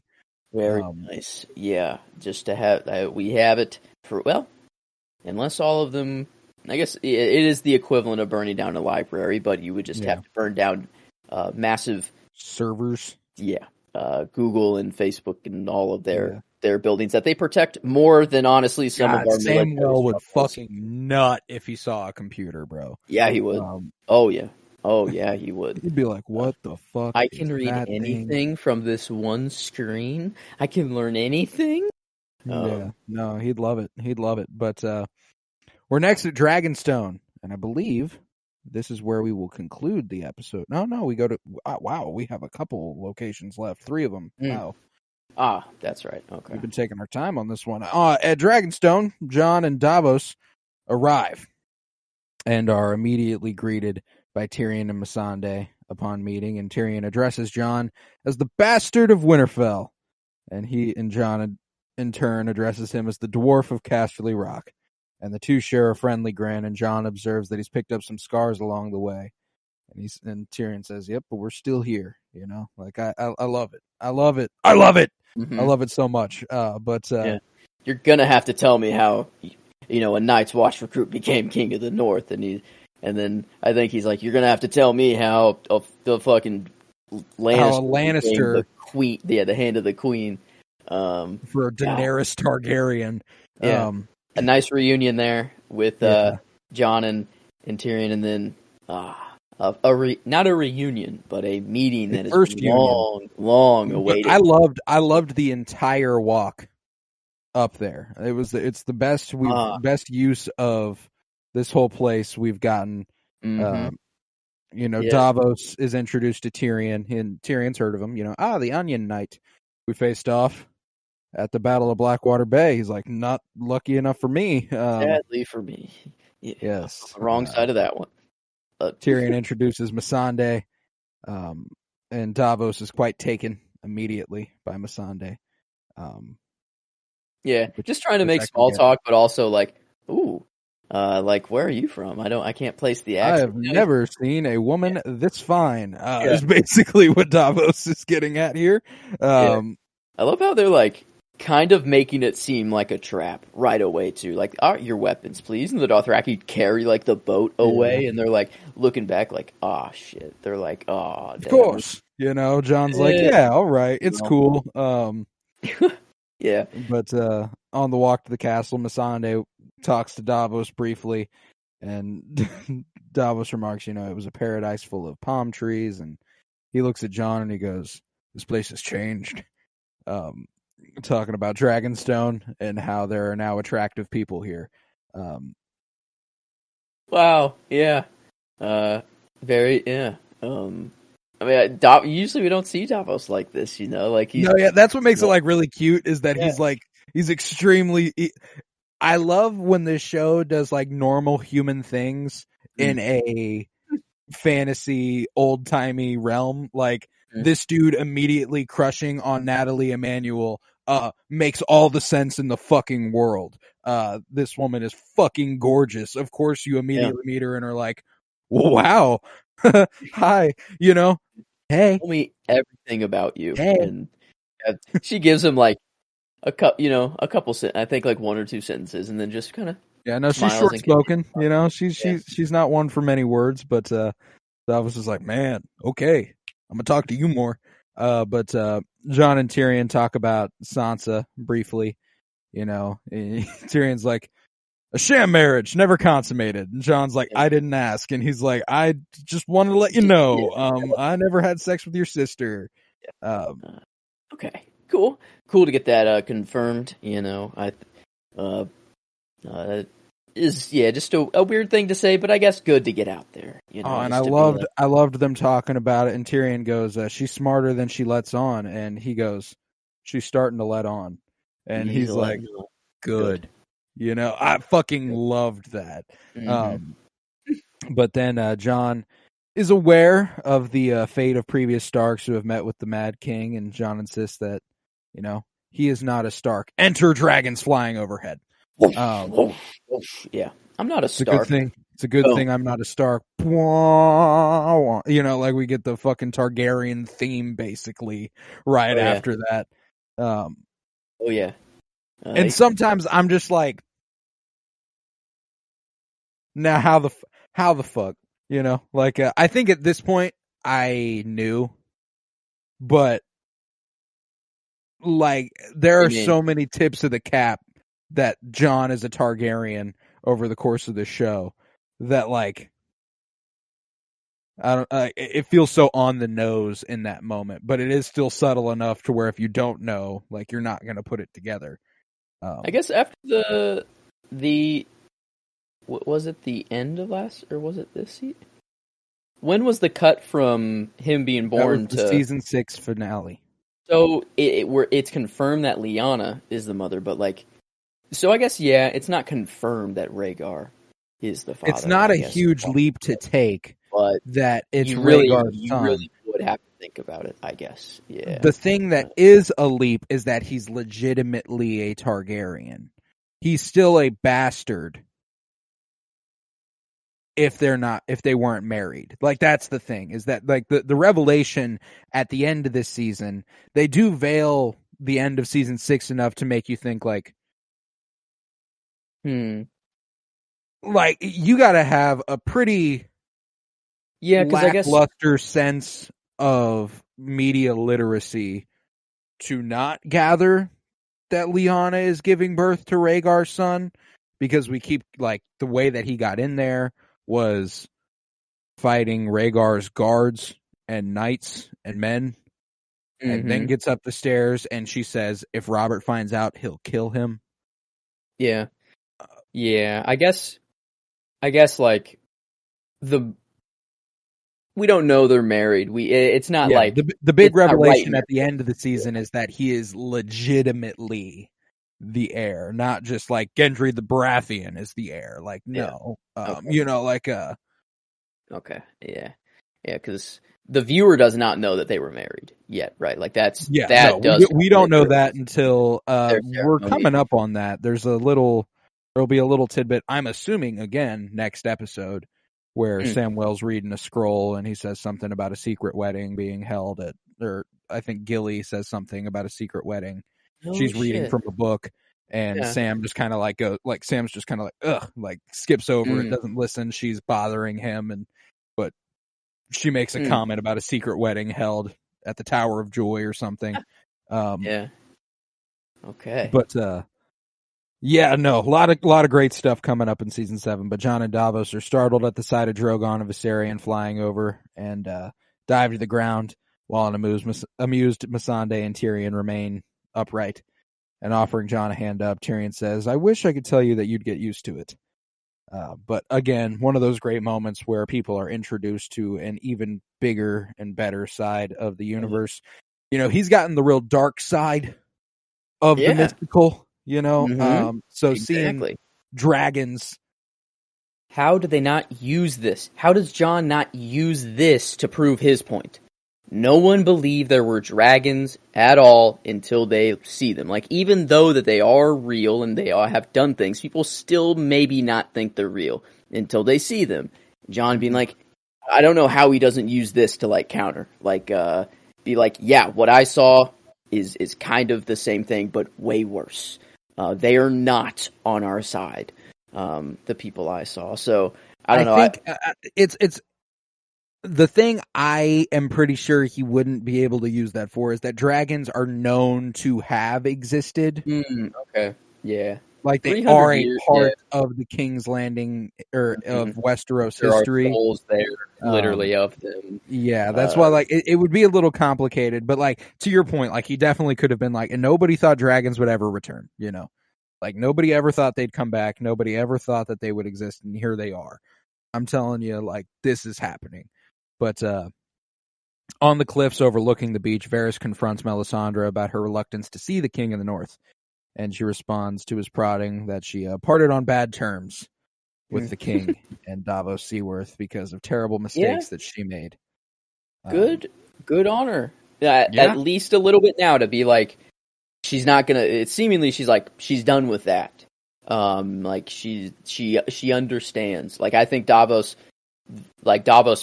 Very nice. Yeah, just to have... we have it for... Well, unless all of them... I guess it is the equivalent of burning down a library, but you would just have to burn down massive... servers. Yeah. Google and Facebook and all of their buildings that they protect more than honestly some of our military. Samuel would fucking nut if he saw a computer, bro. Yeah, he would. Oh yeah, he would. He'd be like, "What the fuck? I can read anything from this one screen. I can learn anything." No, he'd love it. He'd love it. But we're next at Dragonstone, and I believe this is where we will conclude the episode. No, we go to... wow, we have a couple locations left. 3 of them. Wow. Ah, that's right. Okay. We've been taking our time on this one. At Dragonstone, Jon and Davos arrive and are immediately greeted by Tyrion and Missandei upon meeting, and Tyrion addresses Jon as the bastard of Winterfell, and Jon in turn addresses him as the dwarf of Casterly Rock. And the two share a friendly grin, and Jon observes that he's picked up some scars along the way. And Tyrion says, "Yep, but we're still here." Like I love it. I love it. I love it. Mm-hmm. I love it so much. You're gonna have to tell me how a Night's Watch recruit became King of the North, and then I think he's like, "You're gonna have to tell me how the fucking Lannister the queen, the hand of the queen, for Daenerys Targaryen." Yeah. A nice reunion there with Jon and Tyrion, and then not a reunion, but a meeting that is long awaited. I loved the entire walk up there. It's the best best use of this whole place we've gotten. Davos is introduced to Tyrion, and Tyrion's heard of him. The Onion Knight we faced off at the Battle of Blackwater Bay. He's like, not lucky enough for me. Sadly for me. Yeah. Yes. Wrong side of that one. Tyrion introduces Missandei, and Davos is quite taken immediately by Missandei. Just trying to make small talk, but also like, ooh, where are you from? I can't place the accent. I have never seen a woman this fine, is basically what Davos is getting at here. I love how they're like, kind of making it seem like a trap right away too. Like, your weapons, please. And the Dothraki carry like the boat away, and they're like looking back, like, oh shit. They're like, oh, damn. Of course, Jon's like, yeah, all right, it's cool. Yeah. But on the walk to the castle, Missandei talks to Davos briefly, and Davos remarks, it was a paradise full of palm trees, and he looks at Jon and he goes, "This place has changed." Talking about Dragonstone and how there are now attractive people here. Wow. Yeah. Very. Yeah. Usually we don't see Davos like this. Like he's. No, yeah, that's what makes it like really cute. Is that he's extremely. I love when this show does like normal human things in a fantasy old timey realm. Like this dude immediately crushing on Natalie Emanuel makes all the sense in the fucking world. This woman is fucking gorgeous. Of course, you immediately meet her and are like, wow, hi, Hey, tell me everything about you. hey. And she gives him like a couple I think like one or two sentences, and then just kind of Yeah, no, she's smiles short and spoken. continues. She's not one for many words, but so I was just like, man, okay, I'm gonna talk to you more. But Jon and Tyrion talk about Sansa briefly. Tyrion's like, a sham marriage, never consummated. And Jon's like, I didn't ask. And he's like, I just wanted to let you know, I never had sex with your sister. Okay, cool to get that confirmed. Is just a weird thing to say, but I guess good to get out there. And I loved them talking about it. And Tyrion goes, she's smarter than she lets on. And he goes, she's starting to let on. And he's like, good. I fucking loved that. Mm-hmm. But then Jon is aware of the fate of previous Starks who have met with the Mad King, and Jon insists that, he is not a Stark. Enter dragons flying overhead. Yeah, I'm not a Stark. It's a good thing I'm not a Stark. Like we get the fucking Targaryen theme basically after that. And sometimes I'm just like, now how the fuck, I think at this point I knew, but like there are so many tips of the cap that Jon is a Targaryen over the course of the show that like it feels so on the nose in that moment, but it is still subtle enough to where if you don't know, like you're not going to put it together. I guess after the was it the end of last, or was it this season? When was the cut from him being born to season 6 finale? So it's confirmed that Lyanna is the mother, but like, so I guess it's not confirmed that Rhaegar is the father. It's not a huge leap to take, but that it's Rhaegar's son. You really would have to think about it, I guess. Yeah. The thing that is a leap is that he's legitimately a Targaryen. He's still a bastard. If they weren't married. Like, that's the thing, is that like the revelation at the end of this season, they do veil the end of season 6 enough to make you think like, like you gotta have a pretty lackluster sense of media literacy to not gather that Lyanna is giving birth to Rhaegar's son, because we keep like the way that he got in there was fighting Rhaegar's guards and knights and men, and then gets up the stairs and she says if Robert finds out, he'll kill him. Yeah. I guess like we don't know they're married. It's not like the big revelation at the end of the season is that he is legitimately the heir, not just like Gendry the Baratheon is the heir. Like, no, okay, because the viewer does not know that they were married yet, right? Like we don't know that until we're coming up on that. There'll be a little tidbit, I'm assuming, again next episode, where Samwell's reading a scroll and he says something about a secret wedding being held or I think Gilly says something about a secret wedding. She's reading from a book, and Sam just kind of like Sam's just kind of like, ugh, like skips over it, doesn't listen. She's bothering him, but she makes a comment about a secret wedding held at the Tower of Joy or something. Okay. But a lot of great stuff coming up in season 7. But Jon and Davos are startled at the sight of Drogon and Viserion flying over, and dive to the ground, while an amused Missandei and Tyrion remain upright. And offering Jon a hand up, Tyrion says, I wish I could tell you that you'd get used to it. But again, one of those great moments where people are introduced to an even bigger and better side of the universe. He's gotten the real dark side of the mystical, so seeing dragons. How do they not use this? How does Jon not use this to prove his point? No one believed there were dragons at all until they see them. Like, even though that they are real and they all have done things, people still maybe not think they're real until they see them. Jon being like, I don't know how he doesn't use this to like counter, like be like, yeah, what I saw is kind of the same thing, but way worse. They are not on our side. The people I saw. So I don't know. I think it's the thing I am pretty sure he wouldn't be able to use that for is that dragons are known to have existed. Okay. Yeah. Like they are a years, part of the King's Landing or of Westeros there history. Are souls there, literally of them. Yeah, that's why like it would be a little complicated, but like to your point, like he definitely could have been like, and nobody thought dragons would ever return, you know. Like nobody ever thought they'd come back, nobody ever thought that they would exist, and here they are. I'm telling you, like this is happening. But on the cliffs overlooking the beach, Varys confronts Melisandre about her reluctance to see the king in the north, and she responds to his prodding that she parted on bad terms with the king and Davos Seaworth because of terrible mistakes that she made. Good on her. At least a little bit now to be like, she's not gonna. It's seemingly she's like she's done with that. Like she understands. Like I think Davos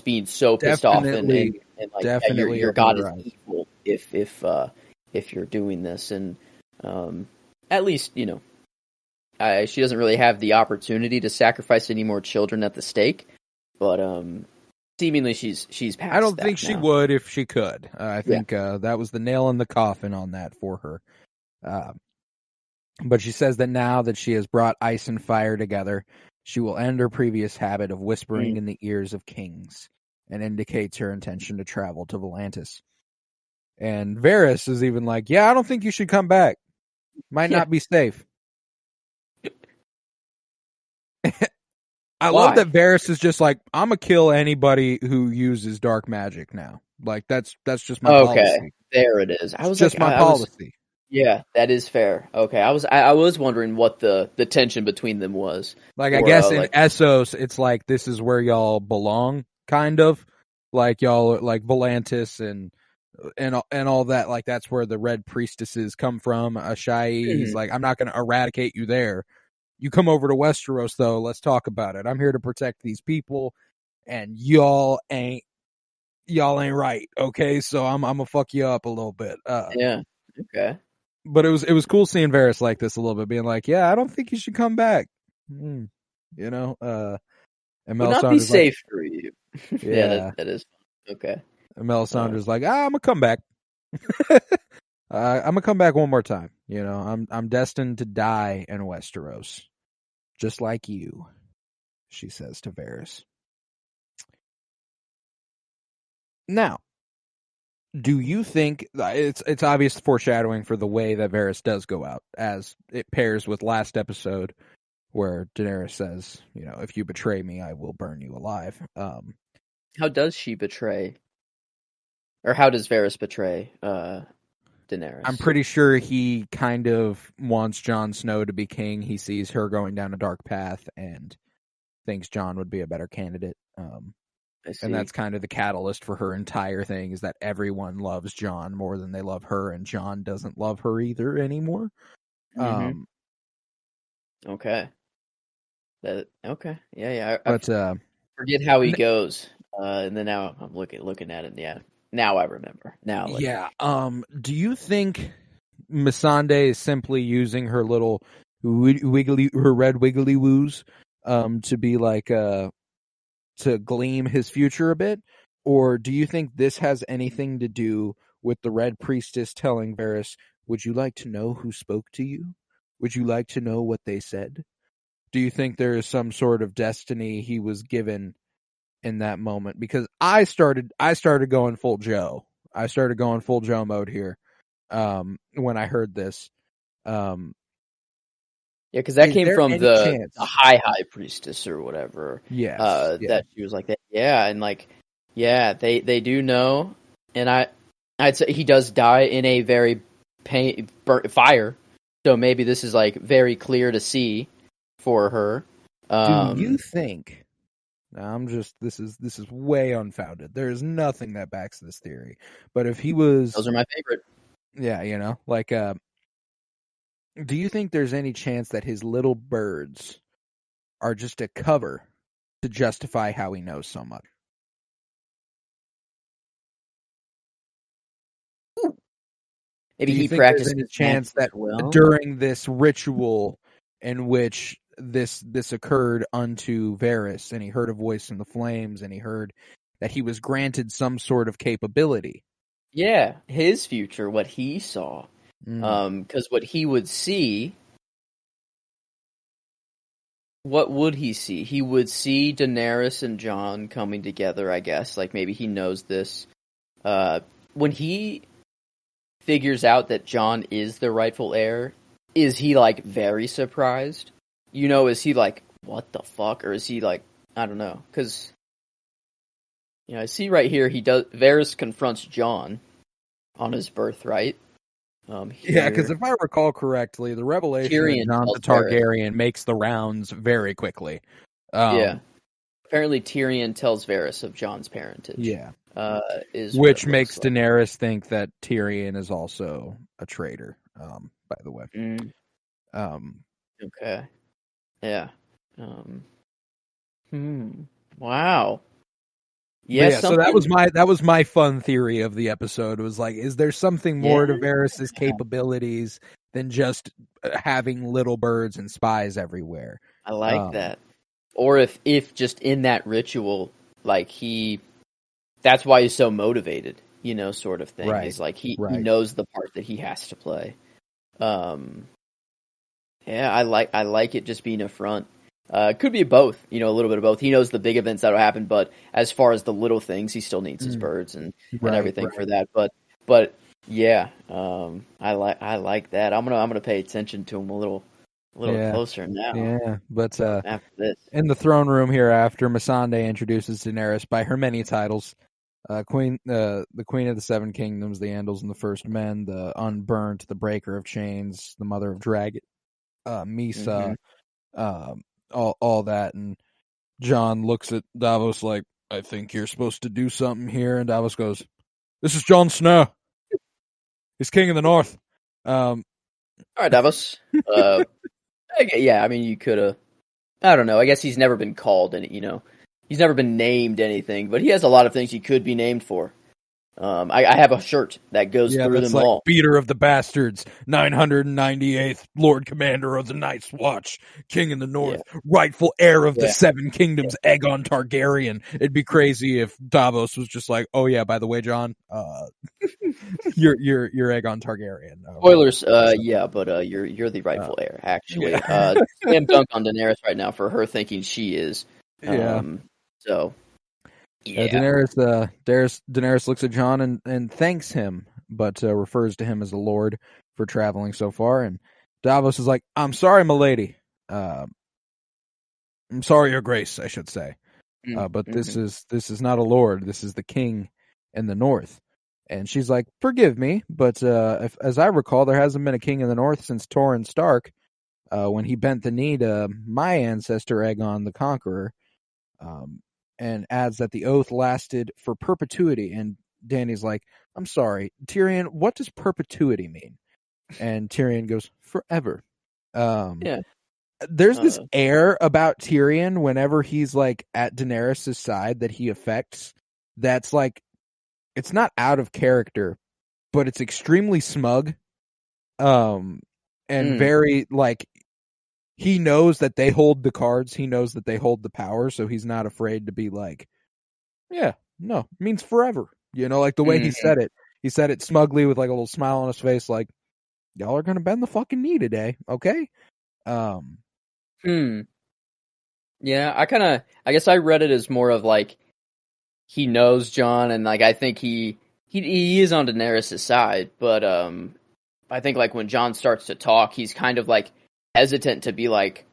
being so pissed off and like definitely your God is evil if you're doing this, and at least you know she doesn't really have the opportunity to sacrifice any more children at the stake, but seemingly she's past. I don't think she would if she could. I think that was the nail in the coffin on that for her. But she says that now that she has brought ice and fire together, she will end her previous habit of whispering in the ears of kings, and indicates her intention to travel to Volantis. And Varys is even like, yeah, I don't think you should come back. Might not be safe. I love that Varys is just like, I'm going to kill anybody who uses dark magic now. Like, that's just my policy. There it is. I was just my policy. Yeah, that is fair. Okay, I was wondering what the tension between them was. Like, I guess in Essos, it's like, this is where y'all belong, kind of. Like, y'all, like, Volantis and all that. Like, that's where the Red Priestesses come from. Ashai, he's like, I'm not going to eradicate you there. You come over to Westeros, though, let's talk about it. I'm here to protect these people, and y'all ain't right, okay? So I'm gonna fuck you up a little bit. Yeah, okay. But it was cool seeing Varys like this a little bit, being like, yeah, I don't think you should come back. You know, and Melisandre's not be safe for you. Yeah, that is okay. And Melisandre's like, I'm gonna come back. I'm gonna come back one more time. You know, I'm destined to die in Westeros, just like you, she says to Varys. Now, do you think it's obvious foreshadowing for the way that Varys does go out, as it pairs with last episode where Daenerys says, you know, if you betray me, I will burn you alive. How does she betray? Or how does Varys betray Daenerys? I'm pretty sure he kind of wants Jon Snow to be king. He sees her going down a dark path and thinks Jon would be a better candidate. And that's kind of the catalyst for her entire thing, is that everyone loves Jon more than they love her, and Jon doesn't love her either anymore. Okay. Okay. Yeah. But forget how he goes. And then now I'm looking at it. Yeah. Now I remember. Do you think Missandei is simply using her little red wiggly woos to be like to gleam his future a bit? Or do you think this has anything to do with the Red Priestess telling Varys, would you like to know who spoke to you? Would you like to know what they said? Do you think there is some sort of destiny he was given in that moment? Because I started going full Joe. I started going full Joe mode here when I heard this. Yeah, because that came from the high priestess or whatever. Yes, that she was like that. Yeah, and like, yeah, they do know, and I'd say he does die in a very fire. So maybe this is like very clear to see for her. Do you think? This is way unfounded. There is nothing that backs this theory. But if he was, those are my favorite. Yeah, you know, like do you think there's any chance that his little birds are just a cover to justify how he knows so much? maybe Do you he think there's practiced any his chance magic that well. during this ritual in which this occurred unto Varys, and he heard a voice in the flames, and he heard that he was granted some sort of capability? Yeah, his future, what he saw. Because what he would see, what would he see? He would see Daenerys and Jon coming together, I guess. Like, maybe he knows this. When he figures out that Jon is the rightful heir, is he, like, very surprised? You know, is he like, what the fuck? Or is he like, I don't know. Because, you know, I see right here, Varys confronts Jon on his birthright. Yeah, because if I recall correctly, the revelation that Tyrion Jon the tells Varys. Targaryen makes the rounds very quickly. Yeah. Apparently Tyrion tells Varys of Jon's parentage. Yeah. Is Which what it makes looks like. Daenerys think that Tyrion is also a traitor, by the way. Okay. Yeah. Wow. Yeah, Yeah, so that was my fun theory of the episode. It was like, is there something more to Varys' capabilities than just having little birds and spies everywhere? I like that. Or if just in that ritual, like that's why he's so motivated, you know, sort of thing. Right. Is like he knows the part that he has to play. Yeah, I like it just being a front. It could be both, you know, a little bit of both. He knows the big events that'll happen, but as far as the little things, he still needs his birds and everything for that. But yeah, I like that. I'm gonna pay attention to him a little closer now. Yeah, but after this, in the throne room hereafter, Missandei introduces Daenerys by her many titles: Queen, the Queen of the Seven Kingdoms, the Andals and the First Men, the Unburnt, the Breaker of Chains, the Mother of Dragon, Misa, all that. And Jon looks at Davos like, I think you're supposed to do something here. And Davos goes, this is Jon Snow. He's king of the North. All right, Davos. Yeah, I mean, you could have. I don't know. I guess he's never been called any. You know, he's never been named anything, but he has a lot of things he could be named for. I have a shirt that goes through them like all. Beater of the Bastards, 998th Lord Commander of the Night's Watch, King in the North, rightful heir of the Seven Kingdoms, Aegon Targaryen. It'd be crazy if Davos was just like, oh yeah, by the way, Jon, you're Aegon Targaryen. Spoilers, yeah, but you're the rightful heir, actually. Slam dunk on Daenerys right now for her thinking she is. So yeah. Daenerys looks at Jon and thanks him, but refers to him as a lord for traveling so far. And Davos is like, I'm sorry, milady. I'm sorry, your grace, I should say. But this is not a lord. This is the king in the north. And she's like, forgive me, but as I recall, there hasn't been a king in the north since Torrhen Stark, when he bent the knee to my ancestor Aegon the Conqueror. And adds that the oath lasted for perpetuity. And Dany's like, I'm sorry, Tyrion, what does perpetuity mean? And Tyrion goes, forever. There's this air about Tyrion whenever he's like at Daenerys' side that he affects that's like, it's not out of character, but it's extremely smug. And very like, he knows that they hold the cards. He knows that they hold the power, so he's not afraid to be like, yeah, no, it means forever. You know, like the way he said it. He said it smugly with like a little smile on his face, like, y'all are going to bend the fucking knee today, okay? Yeah, I guess I read it as more of like, he knows Jon, and like, I think he is on Daenerys' side, but I think like when Jon starts to talk, he's kind of like, hesitant to be like,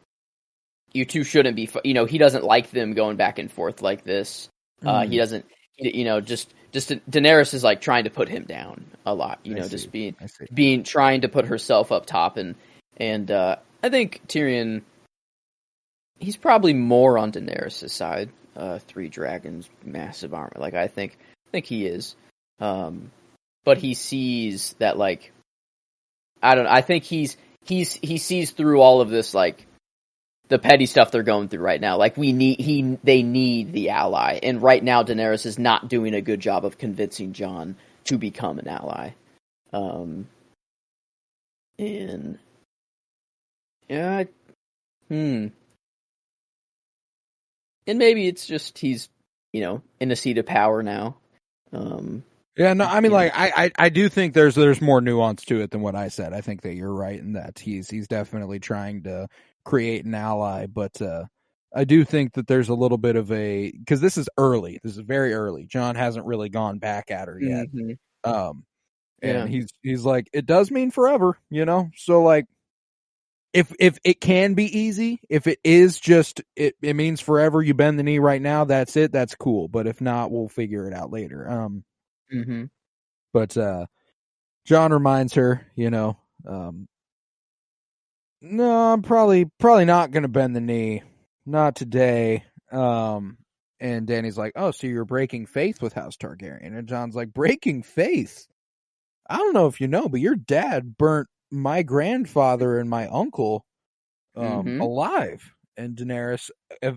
you two shouldn't be, you know, he doesn't like them going back and forth like this. He doesn't, you know, just Daenerys is like trying to put him down a lot, you know, just trying to put herself up top. And I think Tyrion, he's probably more on Daenerys' side. 3 dragons, massive armor. Like, I think he is. But he sees that, like, I think he sees through all of this, like, the petty stuff they're going through right now. Like, they need the ally. And right now, Daenerys is not doing a good job of convincing Jon to become an ally. And yeah, and maybe it's just he's, in a seat of power now. Yeah, no, I mean, Yeah. like, I do think there's more nuance to it than what I said. I think that you're right in that he's definitely trying to create an ally, but I do think that there's a little bit of because this is early. This is very early. Jon hasn't really gone back at her yet. And Yeah. he's like, it does mean forever, So like, if it can be easy, if it is just it means forever, you bend the knee right now, that's it, that's cool. But if not, we'll figure it out later. But Jon reminds her, no, I'm probably not gonna bend the knee, not today. And Dany's like, oh, so you're breaking faith with House Targaryen? And Jon's like, breaking faith? I don't know if you know, but your dad burnt my grandfather and my uncle alive. And Daenerys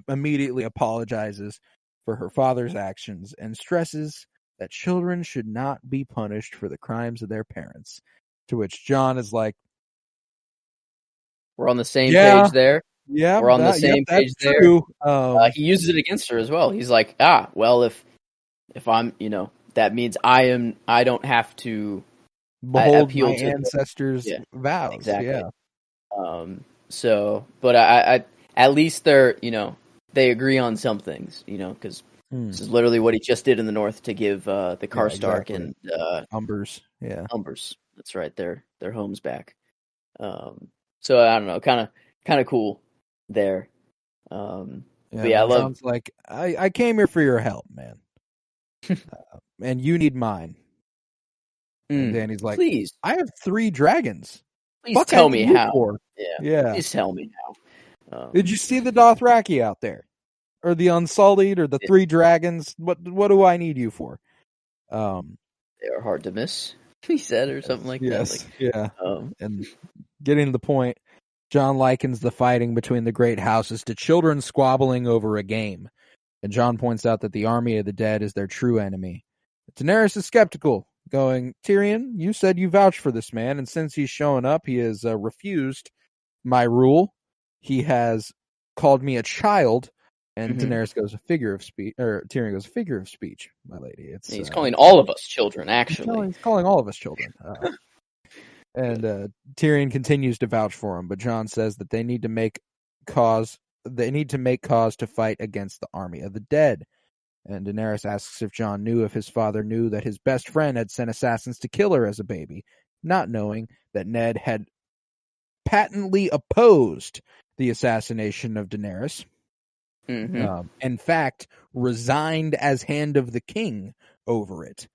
immediately apologizes for her father's actions and stresses that children should not be punished for the crimes of their parents. To which Jon is like, we're on the same page there. Yeah, we're on the same page there. True. He uses it against her as well. He's like, well, if I'm, that means I don't have to behold my ancestors' vows. Exactly. Yeah. But I at least they're, they agree on some things, because this is literally what he just did in the north to give the Karstark and Umbers. Yeah. Umbers. That's right. Their homes back. So I don't know, kind of cool there. But yeah, I love. Sounds like I came here for your help, man, and you need mine. And Dany's like, please, I have 3 dragons. Please tell me how. Yeah. Please tell me how. Did you see the Dothraki out there, or the Unsullied, or the 3 dragons? What do I need you for? They are hard to miss. He said, or something like that. Yes, yeah. And getting to the point, Jon likens the fighting between the great houses to children squabbling over a game. And Jon points out that the army of the dead is their true enemy. Daenerys is skeptical, going, Tyrion, you said you vouched for this man, and since he's showing up, he has refused my rule. He has called me a child. And Daenerys goes, a figure of speech, or Tyrion goes, a figure of speech, my lady. He's calling all of us children, actually. He's calling all of us children. And Tyrion continues to vouch for him, but Jon says that they need to make cause to fight against the army of the dead. And Daenerys asks if Jon knew if his father knew that his best friend had sent assassins to kill her as a baby, not knowing that Ned had patently opposed the assassination of Daenerys. In fact, resigned as Hand of the King over it.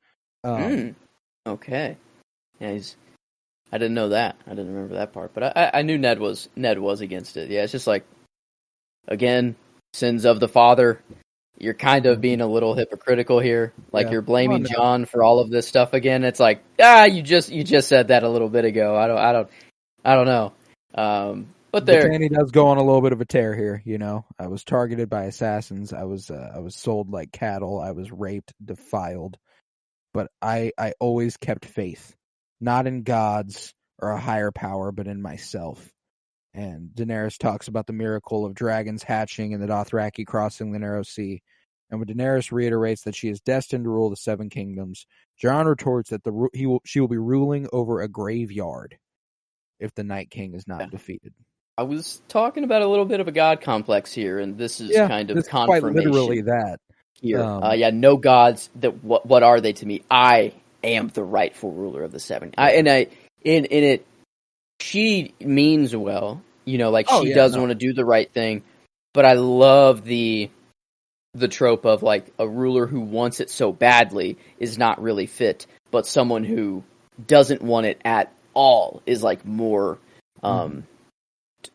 Okay. Yeah, I didn't know that. I didn't remember that part, but I knew Ned was against it. Yeah, it's just like, again, sins of the father. You're kind of being a little hypocritical here. Like, you're blaming Jon for all of this stuff again. It's like, you just said that a little bit ago. I don't know. But Dany does go on a little bit of a tear here. I was targeted by assassins. I was sold like cattle. I was raped, defiled. But I always kept faith, not in gods or a higher power, but in myself. And Daenerys talks about the miracle of dragons hatching and the Dothraki crossing the narrow sea. And when Daenerys reiterates that she is destined to rule the 7 kingdoms, Jon retorts that she will be ruling over a graveyard if the Night King is not defeated. I was talking about a little bit of a god complex here, and this is kind of confirmation. Quite literally that. Here. No gods. That what are they to me? I am the rightful ruler of the 7. She means well, she does want to do the right thing, but I love the trope of like a ruler who wants it so badly is not really fit, but someone who doesn't want it at all is like more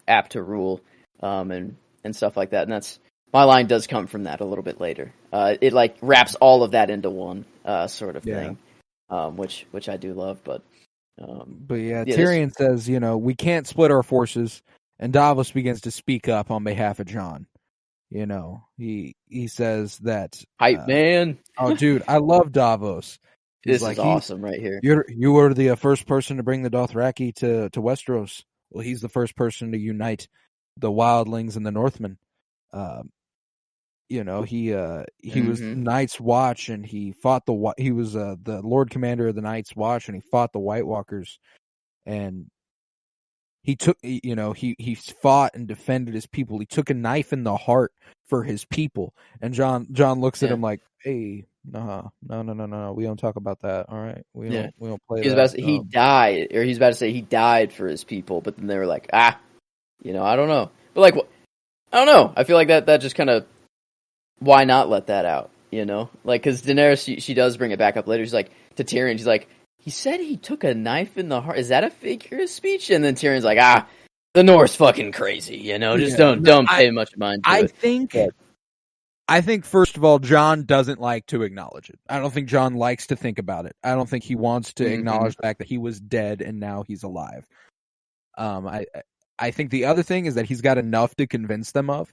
apt to rule, and stuff like that. And that's, my line does come from that a little bit later. It like wraps all of that into one sort of thing, which I do love. But Tyrion says, we can't split our forces, and Davos begins to speak up on behalf of Jon. He says that hype man. Oh, dude, I love Davos. This is awesome right here. You were the first person to bring the Dothraki to Westeros. Well, he's the first person to unite the wildlings and the Northmen. He was Night's Watch, and he fought he was the Lord Commander of the Night's Watch, and he fought the White Walkers, and he fought and defended his people. He took a knife in the heart for his people. And John looks at him like, hey, no, we don't talk about that. All right, we don't play that. He died, or he's about to say he died for his people, but then they were like, I don't know, but like, I don't know. I feel like that just kind of, why not let that out? Like, because Daenerys, she does bring it back up later. She's like to Tyrion, she's like, he said he took a knife in the heart. Is that a figure of speech? And then Tyrion's like, the North's fucking crazy, Just don't pay much mind to it. I think, first of all, Jon doesn't like to acknowledge it. I don't think Jon likes to think about it. I don't think he wants to acknowledge the fact that he was dead and now he's alive. I think the other thing is that he's got enough to convince them of.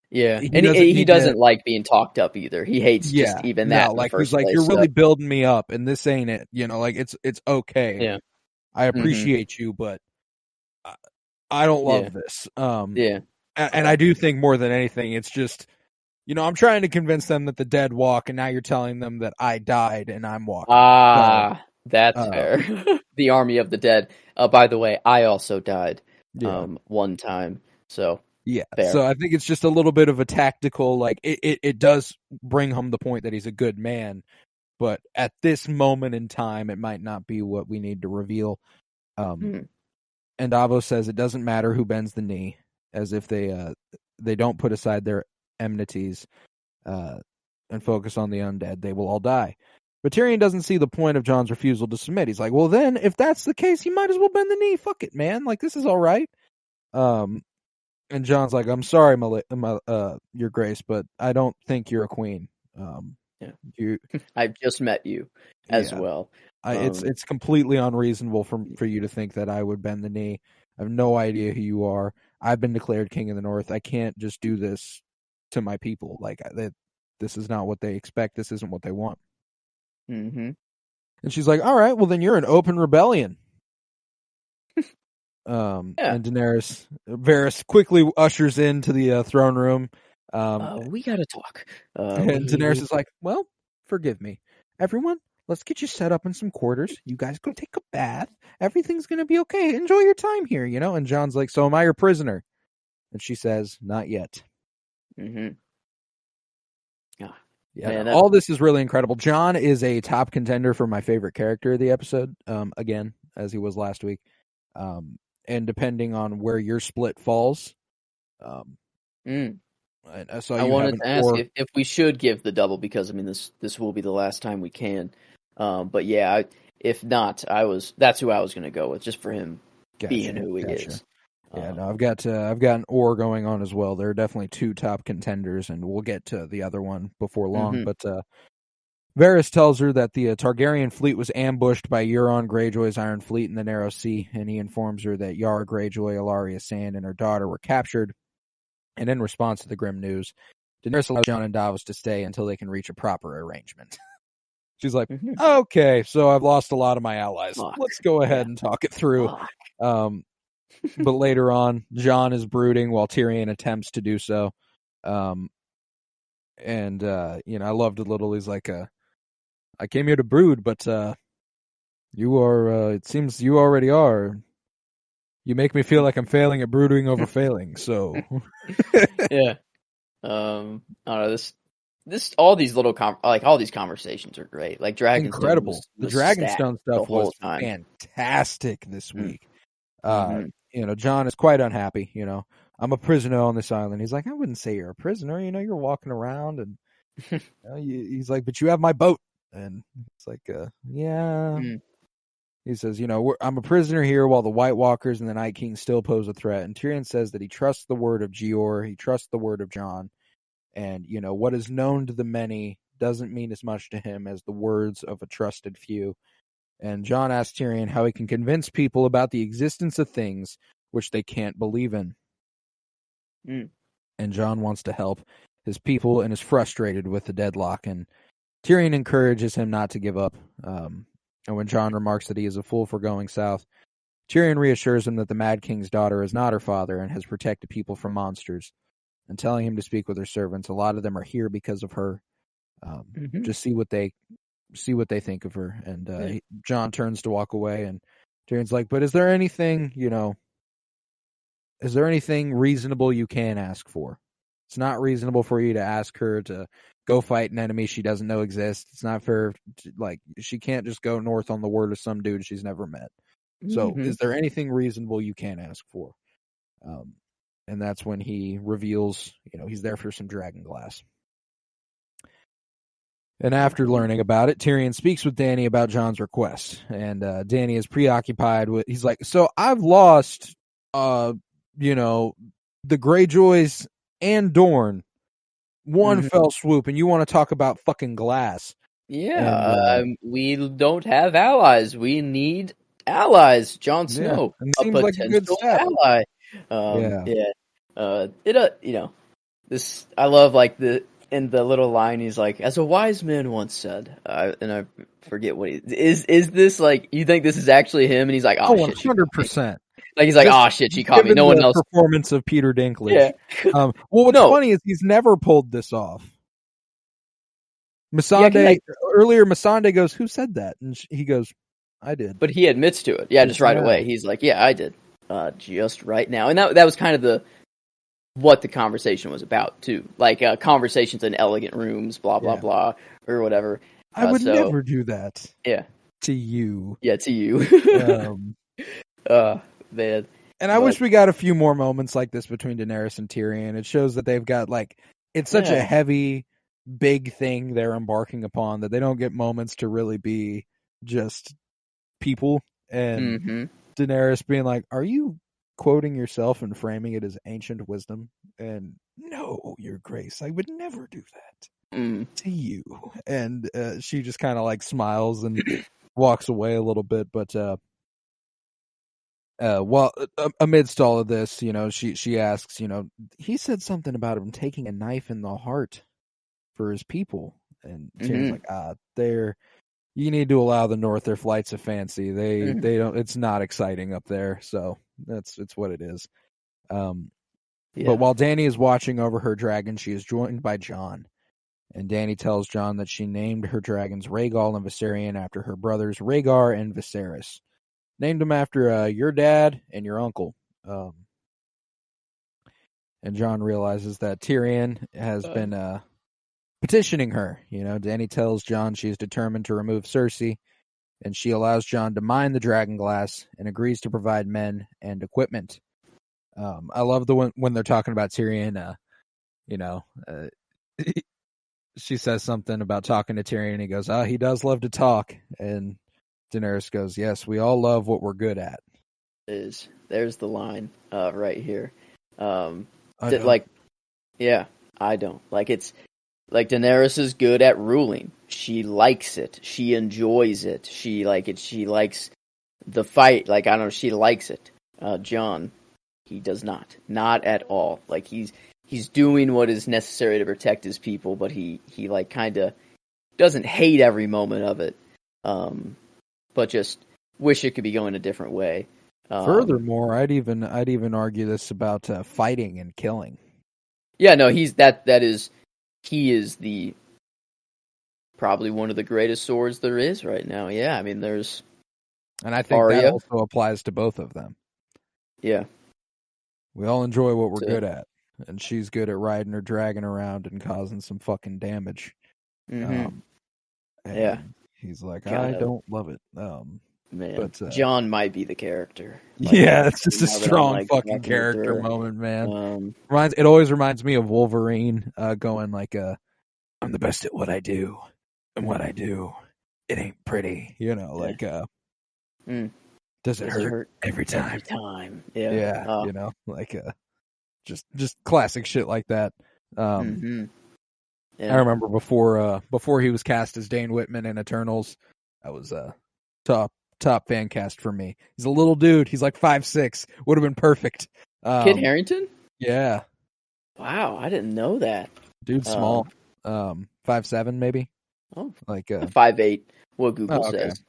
Yeah, he doesn't like being talked up either. He hates just even that. Like he's like, you're really building me up, and this ain't it. Like it's okay. Yeah, I appreciate you, but I don't love this. And I do think more than anything, it's just, I'm trying to convince them that the dead walk, and now you're telling them that I died and I'm walking. That's fair. The army of the dead. By the way, I also died one time. So yeah. Fair. So I think it's just a little bit of a tactical, like it does bring home the point that he's a good man, but at this moment in time, it might not be what we need to reveal. And Davos says it doesn't matter who bends the knee, as if they don't put aside their enmities and focus on the undead, they will all die. But Tyrion doesn't see the point of Jon's refusal to submit. He's like, well, then, if that's the case, you might as well bend the knee. Fuck it, man. Like, this is all right. And Jon's like, I'm sorry, Your Grace, but I don't think you're a queen. I've just met you as well. It's completely unreasonable for you to think that I would bend the knee. I have no idea who you are. I've been declared king of the North. I can't just do this to my people. Like, this is not what they expect. This isn't what they want. Mm-hmm. And she's like, all right, well, then you're an open rebellion. And Varys quickly ushers into the throne room. We gotta talk. And Daenerys is like, well, forgive me. Everyone, let's get you set up in some quarters. You guys go take a bath. Everything's going to be okay. Enjoy your time here, And Jon's like, so am I your prisoner? And she says, not yet. Mm-hmm. All this is really incredible. Jon is a top contender for my favorite character of the episode, again, as he was last week. And depending on where your split falls. I wanted to ask if we should give the double, because, this will be the last time we can. But yeah, if not, that's who I was going to go with, just for him being who he is. Yeah, no, I've got an or going on as well. There are definitely two top contenders, and we'll get to the other one before long. But Varys tells her that the Targaryen fleet was ambushed by Euron Greyjoy's Iron Fleet in the Narrow Sea, and he informs her that Yara Greyjoy, Ellaria Sand, and her daughter were captured. And in response to the grim news, Daenerys allows Jon and Davos to stay until they can reach a proper arrangement. She's like, okay, so I've lost a lot of my allies. Let's go ahead and talk it through. But later on, Jon is brooding while Tyrion attempts to do so. I loved a little. He's like, I came here to brood, but you are, it seems you already are. You make me feel like I'm failing at brooding over failing, so. Yeah. I don't know, all these little all these conversations are great. Like Dragonstone, incredible. The Dragonstone stuff was fantastic this week. Jon is quite unhappy. I'm a prisoner on this island. He's like, I wouldn't say you're a prisoner. You're walking around, and he's like, but you have my boat, and it's like, yeah. He says, I'm a prisoner here while the White Walkers and the Night King still pose a threat. And Tyrion says that he trusts the word of Jeor. He trusts the word of Jon. And, what is known to the many doesn't mean as much to him as the words of a trusted few. And Jon asks Tyrion how he can convince people about the existence of things which they can't believe in. And Jon wants to help his people and is frustrated with the deadlock. And Tyrion encourages him not to give up. And when Jon remarks that he is a fool for going south, Tyrion reassures him that the Mad King's daughter is not her father and has protected people from monsters, and telling him to speak with her servants. A lot of them are here because of her. Just see what they think of her. And Jon turns to walk away, and Tyrion's like, "But is there anything reasonable you can ask for? It's not reasonable for you to ask her to go fight an enemy she doesn't know exists. It's not fair. She can't just go north on the word of some dude she's never met. So is there anything reasonable you can ask for?" And that's when he reveals, he's there for some dragon glass. And after learning about it, Tyrion speaks with Dany about Jon's request. And Dany is preoccupied with, he's like, "So I've lost, the Greyjoys and Dorne. One fell swoop, and you want to talk about fucking glass." Yeah, we don't have allies. We need allies. Jon Snow, and a seems like a good potential step. ally. This I love, like, in the little line he's like, "As a wise man once said," and I forget what he is. This, like, you think this is actually him? And he's like, "Oh, shit, 100%. Like, he's like, "Oh shit, she caught me. No one else." Performance of Peter Dinklage. Yeah. Well, what's funny is he's never pulled this off. Earlier, Missandei goes, "Who said that?" And he goes, "I did." But he admits to it. Yeah, just right away. He's like, "Yeah, I did. Just right now." And that was kind of what the conversation was about too. Like, conversations in elegant rooms, blah blah blah, or whatever. I would never do that. Yeah. To you. Yeah, to you. Man. And I wish we got a few more moments like this between Daenerys and Tyrion. It shows that they've got, like, it's such a heavy, big thing they're embarking upon that they don't get moments to really be just people. And Daenerys being like, "Are you quoting yourself and framing it as ancient wisdom?" And, "No, Your Grace, I would never do that to you." And she just kind of, like, smiles and walks away a little bit. But amidst all of this, she asks, "He said something about him taking a knife in the heart for his people." And Tyrion's like, you need to allow the North their flights of fancy. They don't. It's not exciting up there, so it's what it is. But while Dany is watching over her dragon, she is joined by Jon, and Dany tells Jon that she named her dragons Rhaegal and Viserion after her brothers Rhaegar and Viserys. Named them after your dad and your uncle. And Jon realizes that Tyrion has been petitioning her. Dany tells Jon she is determined to remove Cersei, and she allows Jon to mine the dragon glass and agrees to provide men and equipment. I love when they're talking about Tyrion. She says something about talking to Tyrion, and he goes, "He does love to talk." And Daenerys goes, "Yes, we all love what we're good at." There's the line right here. I don't. Like, it's like Daenerys is good at ruling. She likes it. She enjoys it. She likes the fight. Like, I don't know, she likes it. Jon, he does not. Not at all. Like, he's doing what is necessary to protect his people, but he like, kind of doesn't hate every moment of it. But just wish it could be going a different way. Furthermore, I'd even argue this about fighting and killing. Yeah, no, he is the probably one of the greatest swords there is right now. Yeah, I mean, there's, and I think Arya. that also applies to both of them. Yeah, we all enjoy what we're good at, and she's good at riding her dragon around and causing some fucking damage. He's like, "I don't love it." Man, but Jon might be the character. Like, it's just a strong fucking character moment, man. It always reminds me of Wolverine going like, "I'm the best at what I do, and what I do, it ain't pretty." Does it hurt every time? Every time, just classic shit like that. I remember before he was cast as Dane Whitman in Eternals, that was top fan cast for me. He's a little dude. He's like 5'6". Would have been perfect. Kit Harington? Yeah. Wow, I didn't know that. Dude's small. 5'7" maybe. Oh, Like 5'8", what Google oh, okay. says.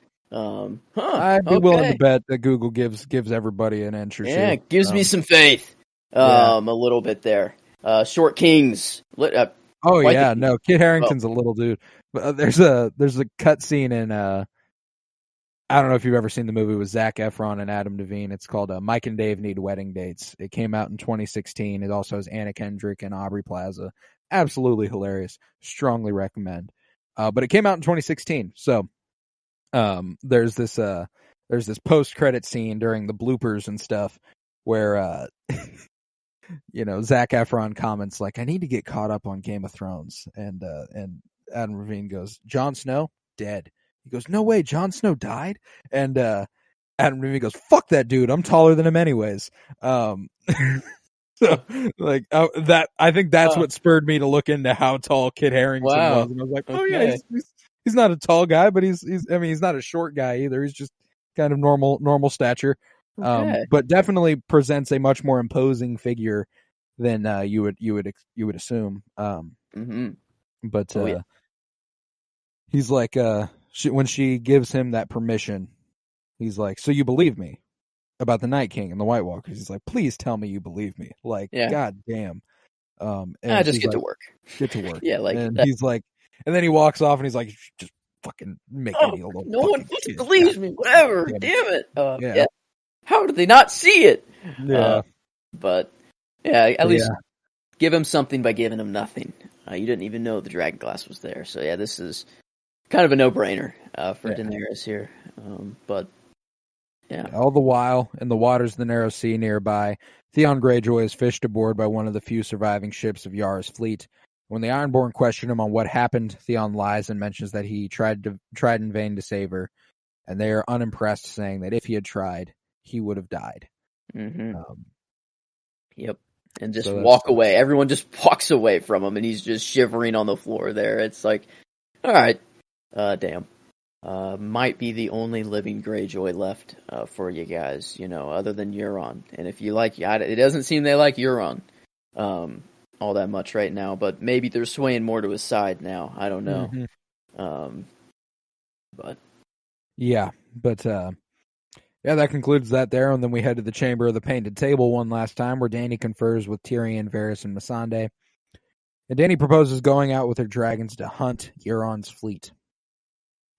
I'd be willing to bet that Google gives everybody an inch or two. Yeah, gives me some faith. A little bit there. Short Kings. Oh yeah, no, Kit Harington's a little dude. But there's a cut scene in I don't know if you've ever seen the movie with Zac Efron and Adam Devine. It's called Mike and Dave Need Wedding Dates. It came out in 2016. It also has Anna Kendrick and Aubrey Plaza. Absolutely hilarious. Strongly recommend. But it came out in 2016. So there's this post-credit scene during the bloopers and stuff where Zac Efron comments like, "I need to get caught up on Game of Thrones," and Adam Levine goes, "Jon Snow dead." He goes, "No way, Jon Snow died?" And Adam Levine goes, "Fuck that dude, I'm taller than him anyways." So like that, I think that's what spurred me to look into how tall Kit Harington was, and I was like, "Oh yeah, he's not a tall guy, but he's not a short guy either. He's just kind of normal stature." But definitely presents a much more imposing figure than you would assume. But he's like, when she gives him that permission, he's like, "So you believe me about the Night King and the White Walkers?" He's like, "Please tell me you believe me." Like, God damn. And just get to work. Get to work. Yeah, like, and he's like, and then he walks off and he's like, "Just fucking make me a little." No one believes me. Whatever. Damn it. Yeah. How did they not see it? Yeah. But yeah, at least give him something by giving him nothing. You didn't even know the dragon glass was there. So yeah, this is kind of a no-brainer for Daenerys here. But yeah. All the while, in the waters of the Narrow Sea nearby, Theon Greyjoy is fished aboard by one of the few surviving ships of Yara's fleet. When the Ironborn question him on what happened, Theon lies and mentions that he tried in vain to save her, and they are unimpressed, saying that if he had tried, he would have died. Yep. And just walk away. Everyone just walks away from him, and he's just shivering on the floor there. It's like, all right, damn. Might be the only living Greyjoy left for you guys, other than Euron. And if you like, it doesn't seem they like Euron all that much right now, but maybe they're swaying more to his side now. I don't know. But that concludes that there, and then we head to the Chamber of the Painted Table one last time, where Dany confers with Tyrion, Varys, and Missandei. And Dany proposes going out with her dragons to hunt Euron's fleet.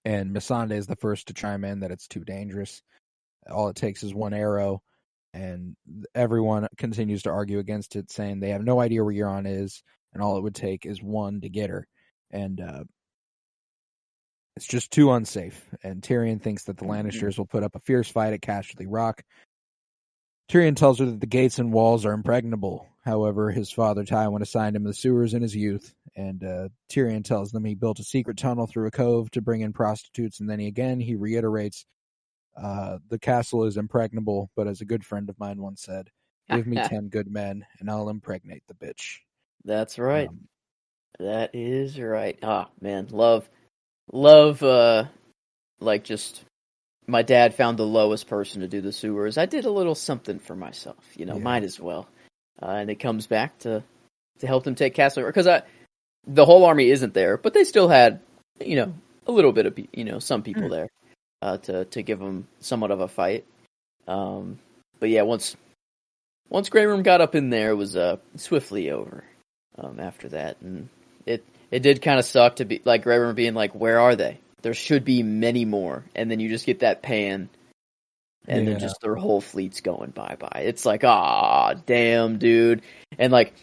And Missandei is the first to chime in that it's too dangerous. All it takes is one arrow, and everyone continues to argue against it, saying they have no idea where Euron is, and all it would take is one to get her. And it's just too unsafe. And Tyrion thinks that the Lannisters will put up a fierce fight at Casterly Rock. Tyrion tells her that the gates and walls are impregnable. However, his father Tywin assigned him the sewers in his youth, and Tyrion tells them he built a secret tunnel through a cove to bring in prostitutes, and then he reiterates, the castle is impregnable, but as a good friend of mine once said, give me 10 good men, and I'll impregnate the bitch. That's right. That is right. Man, love, like just... My dad found the lowest person to do the sewers. I did a little something for myself, might as well. And it comes back to help them take Castle Rock, because the whole army isn't there, but they still had, a little bit of, some people there to give them somewhat of a fight. But yeah, once Grey Worm got up in there, it was swiftly over after that, and it did kind of suck to be like Grey Worm being like, "Where are they? There should be many more," and then you just get that pan, and then just their whole fleet's going bye-bye. It's like, damn, dude. And, like,